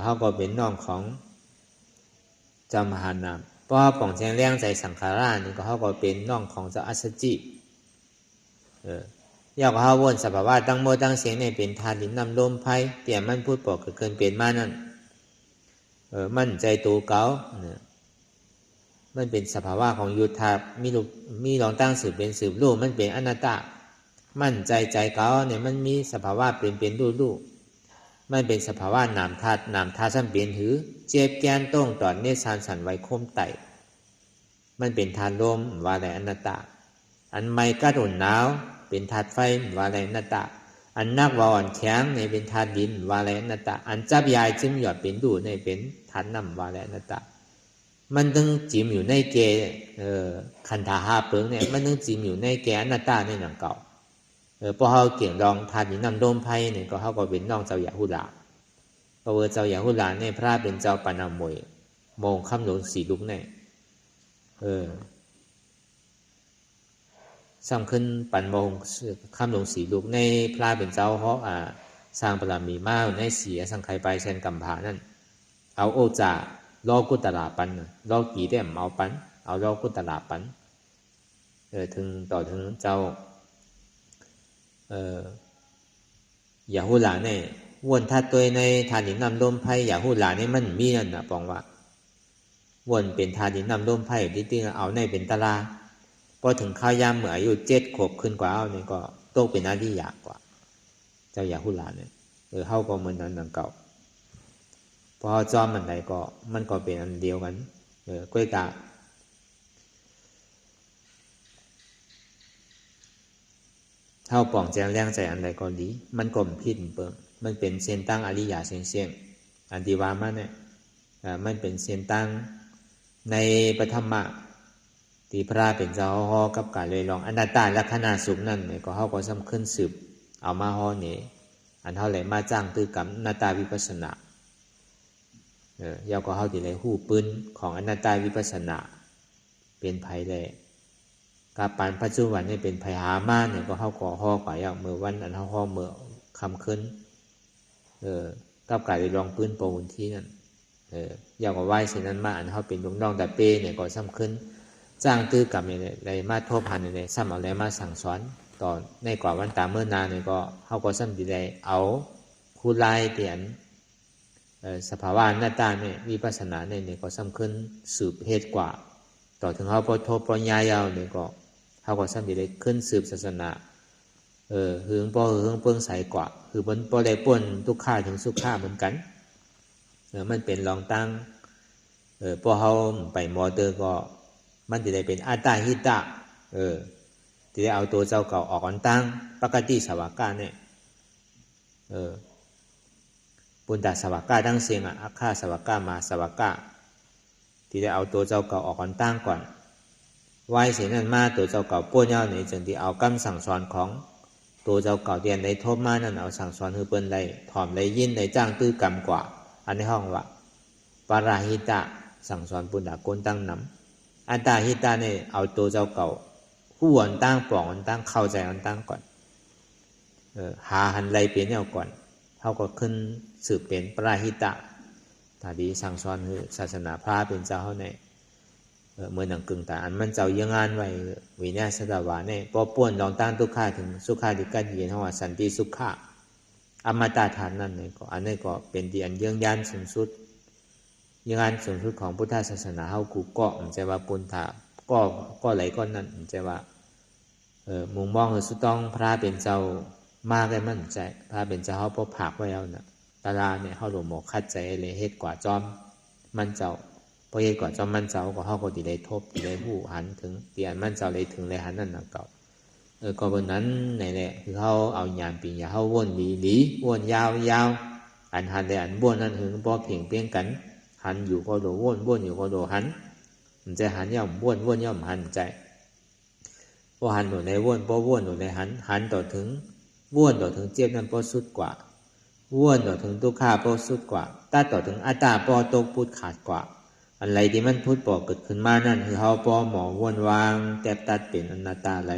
เขาก็เป็นน้องของเจ้ามหานามเพราะป่องแจงแรงใจสังขารานี่ก็เขาก็เป็นน้องของเจ้าอัสสจิอยากเขาวนสภาวะตั้งโมตั้งเสียงเนี่ยเป็นธาตุดินน้ำลมไฟเตี่ยมันพูดบอกเกินเปลี่ยนมานั่นมั่นใจตัวเก่ามันเป็นสภาวะของยุทธามีลองตั้งสืบเป็นสืบรูปมันเป็นอนัตตามั่นใจใจเก่าเนี่ยมันมีสภาวะเป็นรูปมันเป็นสภาวะนามธาตุสั่นเปลี่ยนหือเจ็บแกนต้องตอดเนชานสันไว้คมไตมันเป็นธาตุลมว่าอะไรอนัตตาอันไม่กระโดดหนาวเป็นธาตุไฟว่าอะไรอนัตตาอันนักว่าอ่อนแข็งในเป็นธาตุดินว่าอะไรอนัตตาอันจับยายจิ้มหยอดเป็นดูในเป็นธาตุน้ำว่าอะไรอนัตตามันต้องจิ้มอยู่ในเกขันธาหาเปิงเนี่ยมันต้องจิ้มอยู่ในแกอนัตตาในหนังเก่าพอเขาเกี่ยงรองธาตุดินน้ำลมไฟเนี่ยก็เขาก็เป็นน้องเจ้าอยาหุลาพอเจ้าอยาหุลาเนี่ยพระเป็นเจ้าปานามวยมองคำหลวงสีลุกเนี่ยสร้างขึ้นปันมงข้ามลงสีลูกในพระเป็นเจ้าเพราะสร้างปรามีมากในเสียสังไคไปเช่นกัมพานั่นเอาโอจาล้อกุตลาปันล้อกี่ได้เอาปันเอาล้อกุตลาปันถึงต่อถึงเจ้าอย่าหูหลาเนี่ยวนทัดตัวในทานดินน้ำลมไผ่อย่าหูหลาเนี่ยมันมีนั่นนะปองว่าวนเป็นทานดินน้ำลมไผ่ที่ติ้งเอาในเป็นตาราพอถึงข้าวยามเมื่ออายุ7 ขวบขึ้นกว่าเอาเนี่ยก็โตเป็นอาดิยากว่าเจ้าอย่าหูหลาเนี่ยเข้าก็เหมือนนั้นดังเก่าพอจอมมันใดก็มันก็เป็นอันเดียวกันกล้วยกาเท่าป่องแจงแรงใจอันใดก็ดีมันก็ผิดเปิ่มมันเป็นเส้นตั้งอริยาเสียงอันที่ว่ามันเนี่ยมันเป็นเส้นตั้งในปฐมะ ตีพระเป็นเจ้าฮอกับการเลยลองอนัตตาลักษณะสุขนั่นเนี่ยก็เขาก็สำคัญสืบเอามาฮอนี่อันเท่าไหร่มาจ้างตื้อกับอนัตตาวิปัสสนายาวก็เขาตีเลยหู้ปืนของอนัตตาวิปัสสนาเป็นภัยเลยการปานปัจจุบันนี่เป็นภัยหามาเนี่ยก็เขาก่อฮอกว่าอย่างเมื่อวันอันเขาฮอเมื่อคำขึ้นกับการเลยลองปืนโปนที่นั่นยาวก็ไหวเช่นนั้นมาอันเขาเป็นลุงน้องแต่เป้เนี่ยก็สำคัญจ้างตื้อกับในมาทบพันในซ้ำเอาอะไรมาสั่งสอนตอนในกว่าวันตาเมื่อนานเนี่ยก็เขาก็ซ้ำดีได้เอาคู่ไล่เปลี่ยนสภาวะหน้าตาเนี่ยวิปัสสนาเนี่ยก็สำคัญสืบเหตุกว่าต่อถึงเขาพอทบปญายาวเนี่ยก็เขาก็ซ้ำดีได้ขึ้นสืบศาสนาหึงป้อหึงเปิ้งใสกว่าคือมันป้อได้ป่นทุกข้าถึงสุขข้าเหมือนกันมันเป็นรองตั้งพอเขาไปมอเตอร์ก็มันจะได้เป็นอัตตาหิตะที่ได้เอาตัวเจ้าเก่าออกอันตั้งปกติสวากาเนี่ยปุณณสวากาตั้งเสียงอาฆาสวากามาสวากาที่ได้เอาตัวเจ้าเก่าออกอันตั้งก่อนไหวเสียนั่นมาตัวเจ้าเก่าป้วนเย้าในจึงที่เอาคำสั่งสอนของตัวเจ้าเก่าเรียนในทบมานั่นเอาสั่งสอนคือเปิ้นได้ถ่อมได้ยินได้จ้างตื้อกรรมกว่าอันในห้องว่าปาราหิตะสั่งสอนปุณณะโกนตั้งนำอันตาหิตะเนี่ยเอาตัวเจ้าเก่าผู้อันตั้งปล่องอันตั้งเข้าใจอันตั้งก่อนหาหันไรเปลี่ยนเอาก่อนเขาก็ขึ้นสืบเป็นปราหิตะถ้าดีสั่งสอนคือศาสนาพระเป็นเจ้าเขาในเมื่อหนังกึ่งแต่อันมันเจ้ายังงานไว้วิญญาสตาวาเนี่ยพอป่วนลองตั้งทุกข้าถึงสุขาดิกัดเย็นเขาว่าสันติสุขะอมตะฐานนั่นเนี่ยก็อันนี้ก็เป็นที่อันเยื่องยันสูงสุดยังงานสูงสุดของพุทธศาสนาเขากูก็มันจะว่าปุณถาก็ไหลก้อนนั้นมันจะว่ามุมมองคือสุดต้องพระเป็นเจ้ามากได้มั่นใจพระเป็นเจ้าเขาพอผักไว้แล้วนะตาลาเนี่ยเขาหลวงหมกคัดใจเลยเฮ็ดกว่าจอมมันเจ้าพอเฮ็ดกว่าจอมมันเจ้าก็เขาก็ดีเลยทบดีเลยผู้หันถึงเตียนมันเจ้าเลยถึงเลยหันนั่นนะเก่าก็บนนั้นในแหละคือเขาเอายามปีอย่าเขาวนหลีวนยาวอันหันเลยอันบ้วนนั่นคือพอเพียงเพียงกันหันอยู่ก็โดวนอยู่ก็โดหันมันจะหันย่อมวนย่อมหันใจพอหันหนูในวนพอวนหนูในหันต่อถึงวนต่อถึงเจ็บนั้นพอสุดกว่าวนต่อถึงทุกข้าพอสุดกว่าตาต่อถึงอัตตาพอตกพุทธขาดกว่าอะไรที่มันพุทธปอเกิดขึ้นมานั่นคือเขาพอหมอวนวางแตบตัดเป็นอนัตตาไหล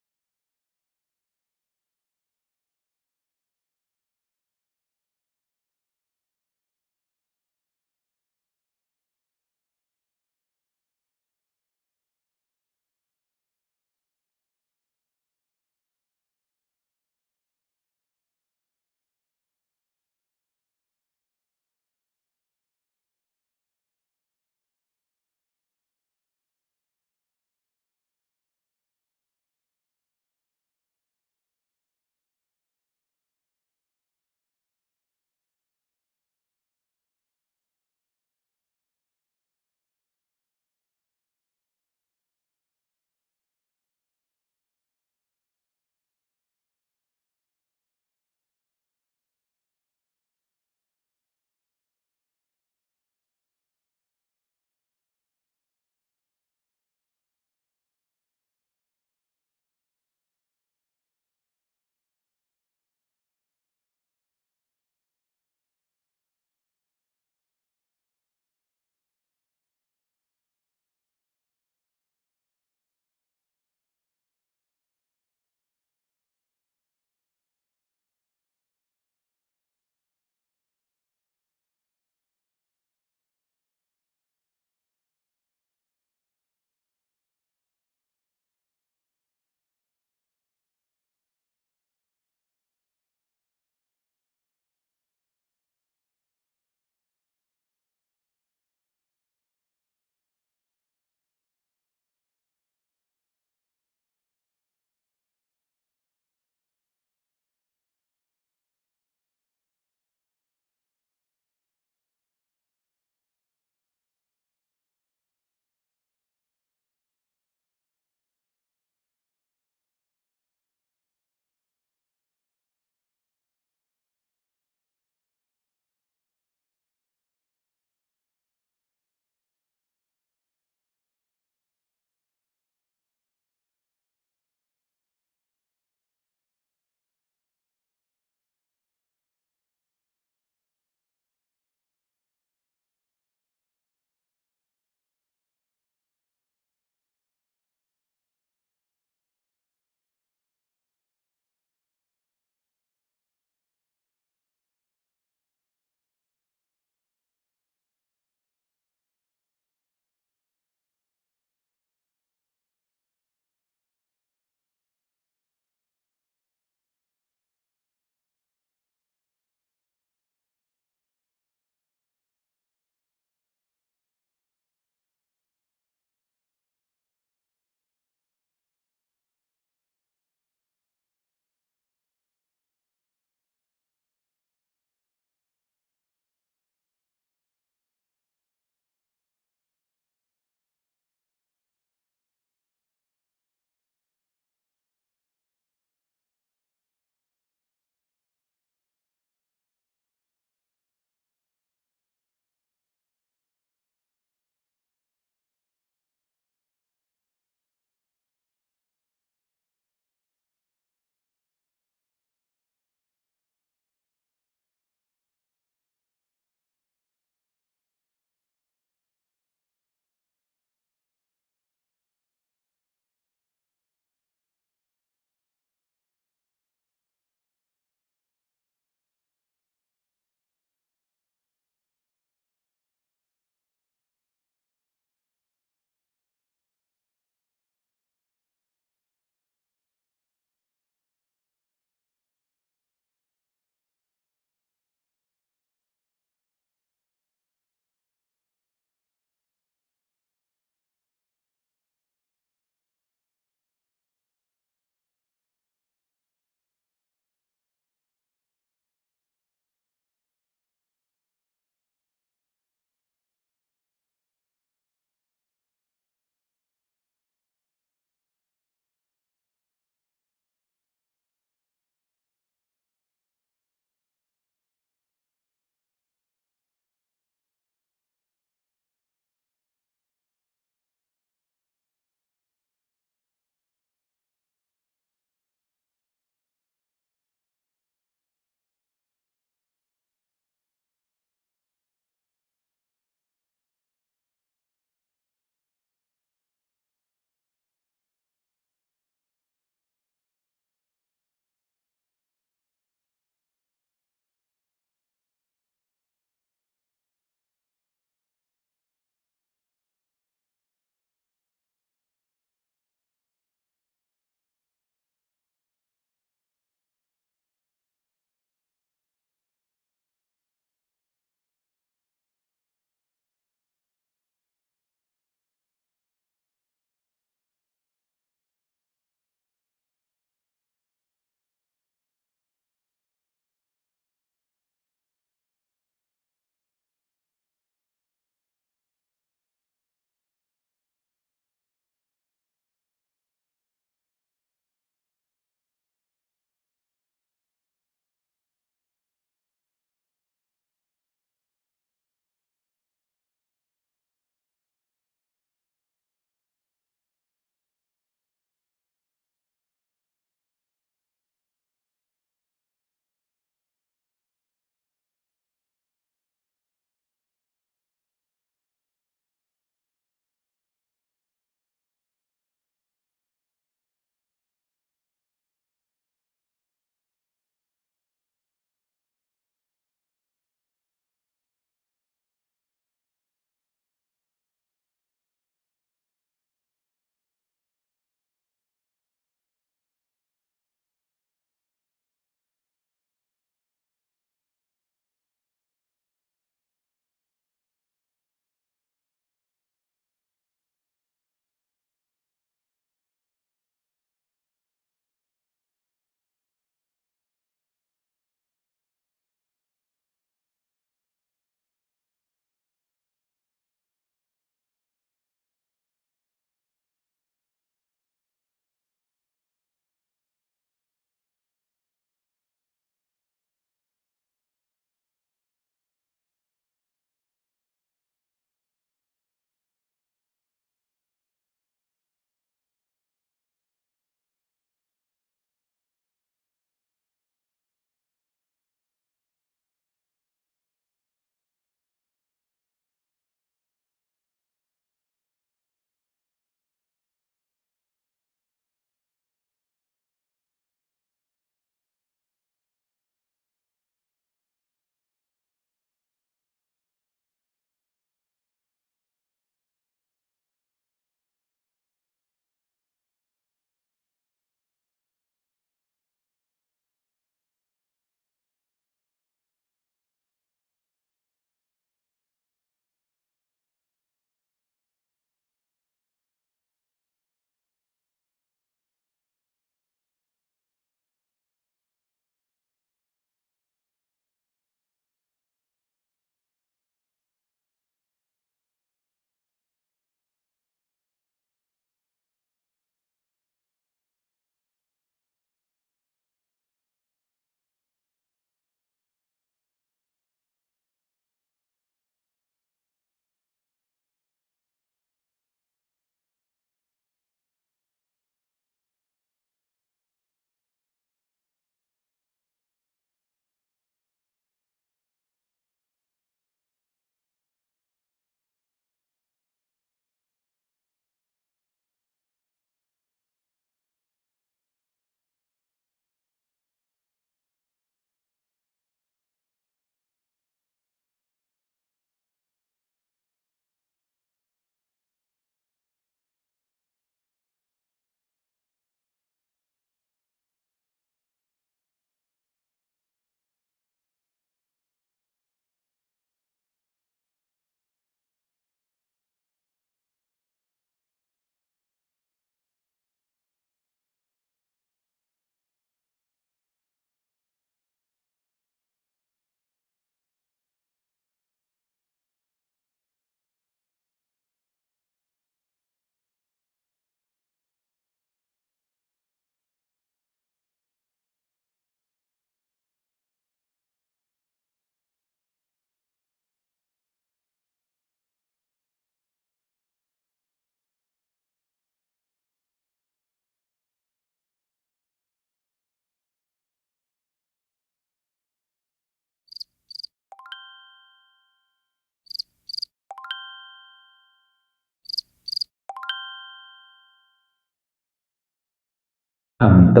โต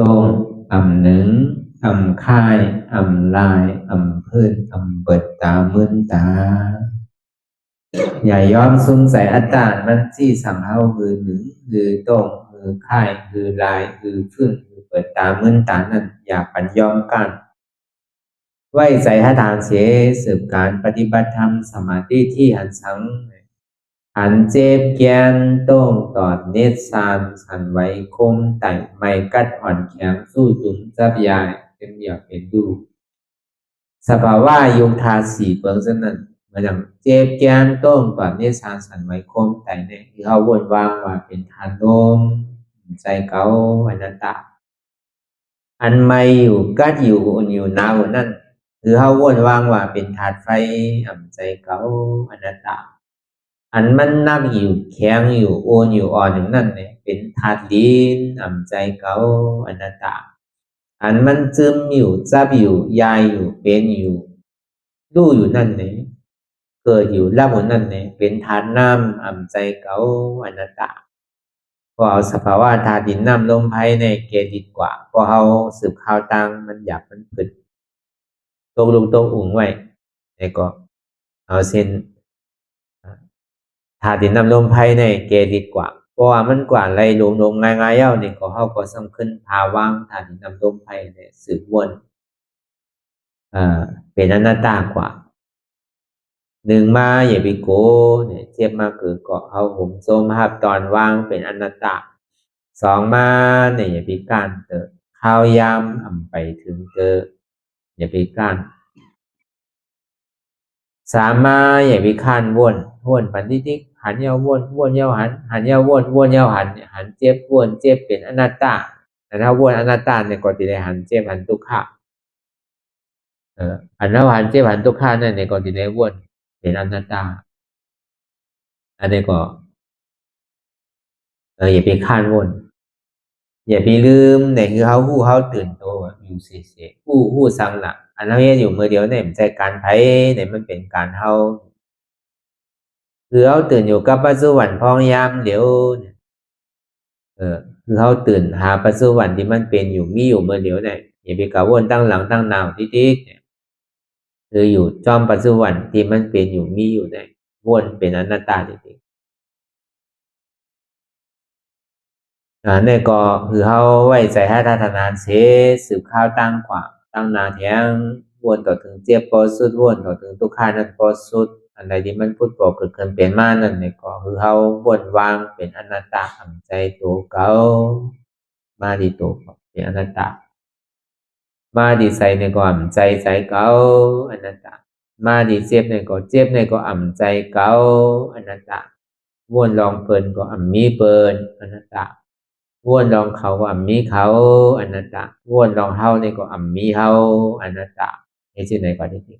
งหนึ่งค่ายลายพื้นเปิดตามื่นตาอย่าย้อมซุ้มใส่อัตตามันที่สั่งเฮาคือหนึ่งคือโตงคือค่ายคือลายคือพื้นคือเปิดตามื่นตานั่นอย่าปัญย้อมกันไว้ใจให้ทานเสียสืบการปฏิบัติธรรมสมาธิที่หันสังหันเจ็บแกนโต้งตอดเนตรสานสันไว้คมไต่ไม่กัดอ่อนแข็งสู้ตุนจับยายเป็นอยากเป็นดูสภาวะยุคทาสีเปิงสนั่นมาดังเจ็บแกนโต้งตอดเนตรสานสันไว้คมไต่เนี่ยที่เขาวนวางว่าเป็นทานลมใจเก่าอนัตตาอันไม่อยู่กัดอยู่อุ่นอยู่หนาวนั่นคือเขาวนวางว่าเป็นธาตุไฟใจเก่าอนัตตาอันมันนักอยู่แข็งอยู่โอนอยู่อ่อนอย่างนั้นเนี่ยเป็นธาตุดินใจเก่าอนัตตาอันมันซึมอยู่จับอยู่ยายอยู่เป็นอยู่ดูอยู่นั่นเนี่ยเกิดอยู่รับอยู่นั่นเนี่ยเป็นธาตุน้ำใจเก่าอนัตตาพอเอาสภาวะธาตุดินน้ำลมไพ่ในเกดีกว่าพอเขาสืบข่าวตังมันอยากมันผึดตกลงตกอุ่งไว้แล้วก็เอาเส้นธาตุดินน้ำลมไพ่ในเกดีกว่าเพราะว่ามันกว่าไรลงง่ายๆเย้านี่ก็เขาก็สำคัญภาวะธาตุดินน้ำลมไพ่เนี่ยสืบวนเป็นอนัตตากว่าหนึ่งมาอย่าไปโกเนี่ยเทียบมาคือก็เอาหุ่มโซมภาพตอนว่างเป็นอนัตตาสองมาเนี่ยอย่าไปก้านเตอข้าวยำไปถึงเตออย่าไปก้านสามมาอย่าไปข้านวนปันทิกหันเย้าวนเย้าหันเย้าวนเย้าหันเจ็บวนเจ็บเป็นอนัตตาแต่ถ้าวนอนัตตาเนี่ยก็จะได้หันเจ็บหันทุกขะหันแล้วหันเจ็บหันทุกขะนั่นเนี่ยก็จะได้วนเป็นอนัตตาอันนี้ก็อย่าไปข้านวนอย่าไปลืมเนี่ยคือเขาตื่นตัวอยู่เสียผู้สังหลักอันนั้นอยู่มือเดียวเนี่ยมันใจการไพ่เนี่ยมันเป็นการเขาคือเขาตื่นอยู่กับปัจจุบันพองยามเดี๋ยวเนี่ยคือเขาตื่นหาปัจจุบันที่มันเป็นอยู่มีอยู่มือเดียวเนี่ยอย่าไปกะวนตั้งหลังตั้งนาวติ๊กเนี่ยคืออยู่จอมปัจจุบันที่มันเป็นอยู่มีอยู่เนี่ยวนเป็นอนัตตาจริงเนี่ยก็คือเขาไว้ใจให้ทัศนานเสสืบข้าวตั้งขวางตั้งนาเทียงวนต่อถึงเจ็บปอสุดวนต่อถึงทุกขานั้นปอสุดอันใดที่มันพูดบอกเกิดขึ้นเป็นมานั่นเนี่ยก็คือเขาวนวางเป็นอนัตตาทำใจตัวเก่ามาดีตัวเป็นอนัตตามาดีใส่ในก็อ่ำใจเก่าอนัตตามาดีเจ็บในก็เจ็บในก็อ่ำใจเก่าอนัตตาวนลองเปินก็อ่ำมีเปินอนัตตาว่วนลองเขาก็อ่ำมีเขาอนัตตาว่วนลองเฮานี่ก็อ่ำมีเฮาอนัตตานี่ชื่อไหนก่อนที่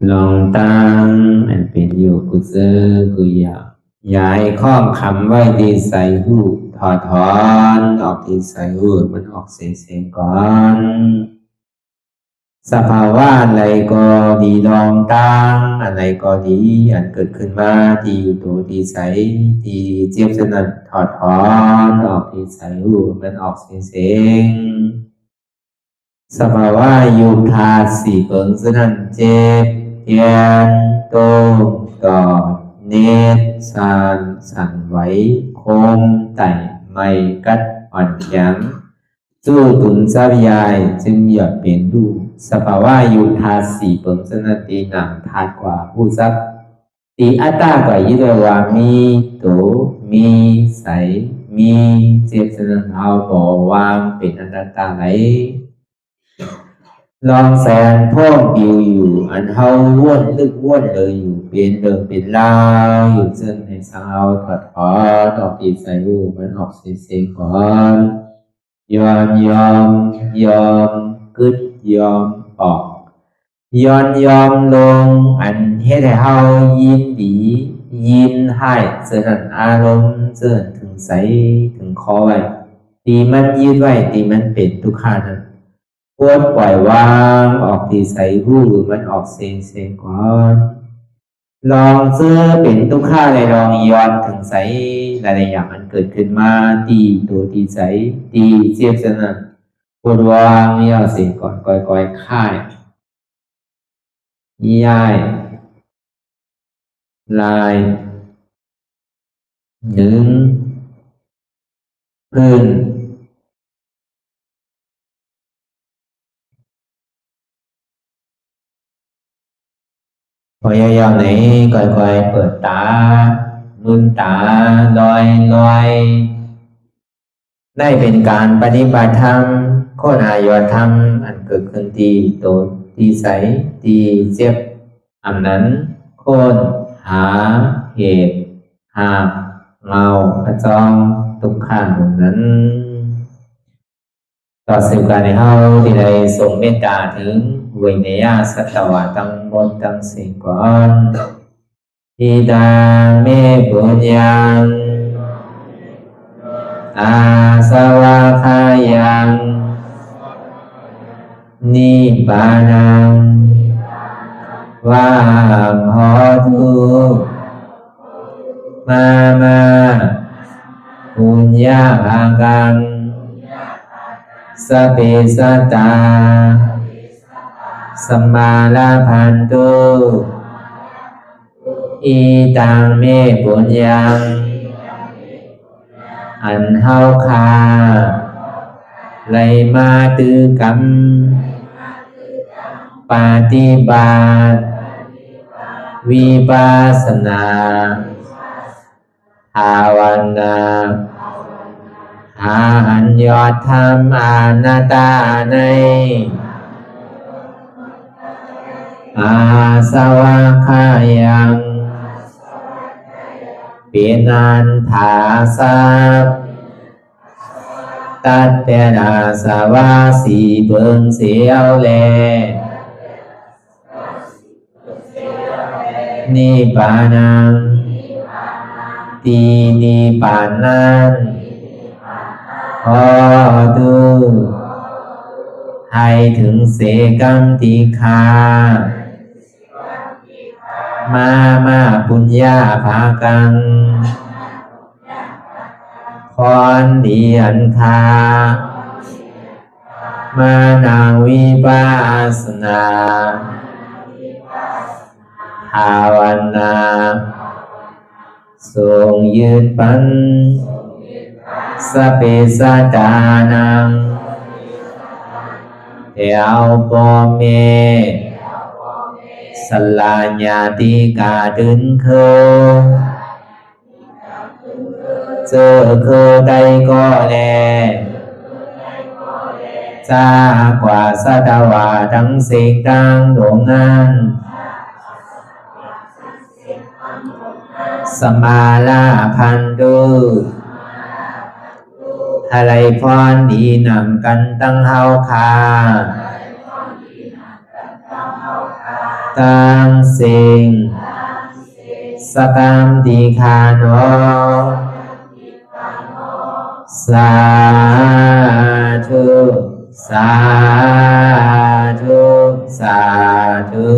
ลองตั้งอันเป็นอยู่กุเซอกุยาย้ายข้อมคำไว้ที่ใส่หูถอดถอนออกที่ใส่หูมันออกเสียงก่อนสภาวะอะไรก็ดีลองตั้งอะไรก็ดีอันเกิดขึ้นมาที่อยู่ตัวที่ใส่ที่เจี๊ยบสนัดถอดถอนออกที่ใส่หูมันออกเสียงสภาวะยุทธาสีเปิงสนันเจ็บเทียนโตกอดเนตสานสั่นไหวโคมไต่ไม่กัดอ่อนแข็งสู้ตุนซับยายจึงหยดเปลี่ยนดูสภาวะยุทธาสีเปิงสนันตีหนังทาดกว่าผู้ซับตีอัตตากว่ายึดว่ามีโตมีใสมีเจ็บสนันเอาบ่วางเป็นอนัตตาไหลลองแสนพ่องปิวอยู่อันเฮาว่นลึกว่นเลยอยู่เป็นเดิมเป็นลาวอยู่เส้นให้สาวถอดถอนออกตีใส่รูมันออกเสียงก่อนยอมกึดยอมออกยอมลงอันเฮ็ดให้เฮายินดียินให้เสื่อมอารมณ์เสื่อมถึงใสถึงคอไว้ตีมันยืดไว้ตีมันเป็นทุกขานั้นปวดปล่อยวางออกที่ใส่หูมันออกเสียงก่อนลองเสื้อเป็นทุกข้าเลยลองย้อนถึงใส่หลายอย่างมันเกิดขึ้นมาตีตัวที่ใส่ตีเสียบสนั่นปวดวางย่อเสียงก่อนก่อยค่ายย้ายลายหนึ่งพื้นพอยาวๆไหนก่อยเปิดตาลืมตาลอยได้เป็นการปฏิบัติธรรมโคหายอดธรรมอันเกิดขึ้นที่โตที่ใสที่เจ็บอันนั้นโคนหาเหตุหาเงาพระจองทุกข้างนั้นต่อสืบการในเฮาที่ได้ส่งเมตตาถึงเวเนียสัตวะตั้งบนตั้งสิ่งก่อนอิดาเมปุญญังอาสวะคายังนิพพานังวาหอตุมาปุญญาภากังสเปสัตตาสัมมาลาภันตุอิตังเมปุญญังอันเฮาคาไลมาตือกรรมปฏิบัติวิปัสสนาภาวนาหาอันยอดธรรมอนัตตาในอาสวะคายังเป็นอันถาสัพตัดแต่นาสวะสีเบิงเสียวแลนิพพานังตีนิพพานังขอดูให้ถึงเสกัมติคามาปุญญาภากังพรดีอันคามานังวิปัสสนาภาวนาทรงยึดปัญสเปสัตตานังเทวปเมสลาญาติกาดึนเคเจอคือใดก็แลจากว่าสัตวาทั้งสิ่งต่างดวงนั้นสมาลาพันตุอะไรพรดีนำกันตั้งเฮาคา ตามสิ่งสกรรมติคาโนสาธุสาธุสาธุ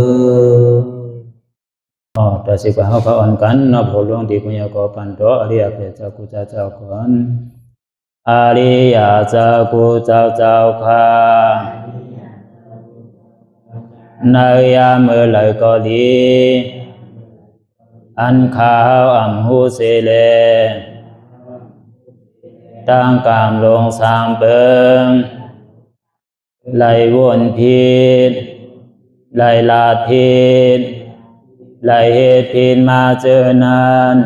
แต่สิกว่าเขาก็อ่อนกันเนาะพระหลวงที่ปุญญาก็ปันโตอริยเพศเจ้ากูเจ้าก่อนอริยเจ้ากูเจ้าค่ะในยามเมื่อไหร่ก็ดีอันข้าวอ่ำหูเสเลตั้งกามลงสามเปิงไหลวนพิษไหลลาพิษไหลเหตุพิษมาเจอนั้น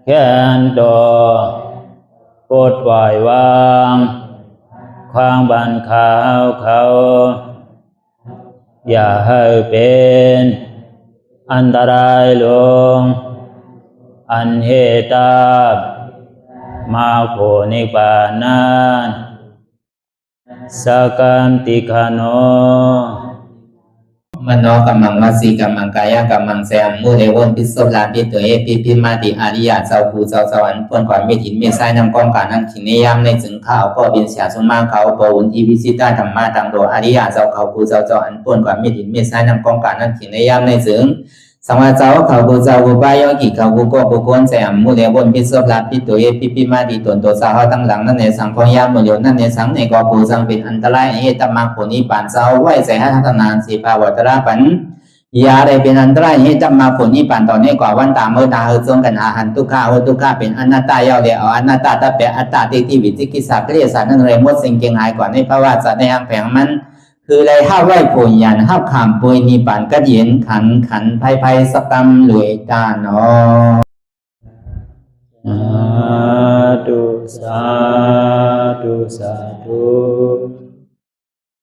แค่นดอปวดไหววางความบันขาวเขาอย่าให้เป็นอันตรายลงอันเหตามาโผนิปานันสกันติคโนมโนกัมมังวสีกัมมังกายกัมมังแสงมูเอวนพิศลาปิตัวเอปิพิมาติอาริยะเจ้าภูเจ้าสวรรค์พ้นก่อนเมถินเมษายนำกองการนั่งขินนิยามในถึงข้าวก็บินเสียสุมาเขาปวุนอีพิสิตาธรรมะตังโดอาริยะเจ้าเขาภูเจ้าสวรรค์พ้นก่อนเมถินเมษายนำกองการนั่งขินนิยามในถึงสังวาเจ้าเขาภูเจ้าภูปายกิเขาภูโกภูโกนแสงมูเอวนพิศลาปิตัวเอปิพิมาติตนตัวสาวตั้งหลังนั่นในสังพยามโยนั่นในสังในกอภูสังเป็นอันตรายเหตุตมังผลนิปานเจ้าไหวใส่ให้ทัศนานสีภาวตระปันยาได้เป็นอันตรายให้จำมาผลนี้ป่านต่อนี้กว่าวันตามเมื่อตาเฮจงกันหาหันทุกข้าทุกข้าเป็นอนัตตาเยาเดียวอนัตตาตาเป็นอัตตาที่วิจิกิสาเกลียสารนั่นเลยมดสิ่งเก่งหายกว่าในภาวะสัตว์ในอังแผงมันคืออะไรห้าไหวผลยันห้าขามปุยนิป่านก็เย็นขันภัยสกรรมรวยตาเนาะสาธุสาธุ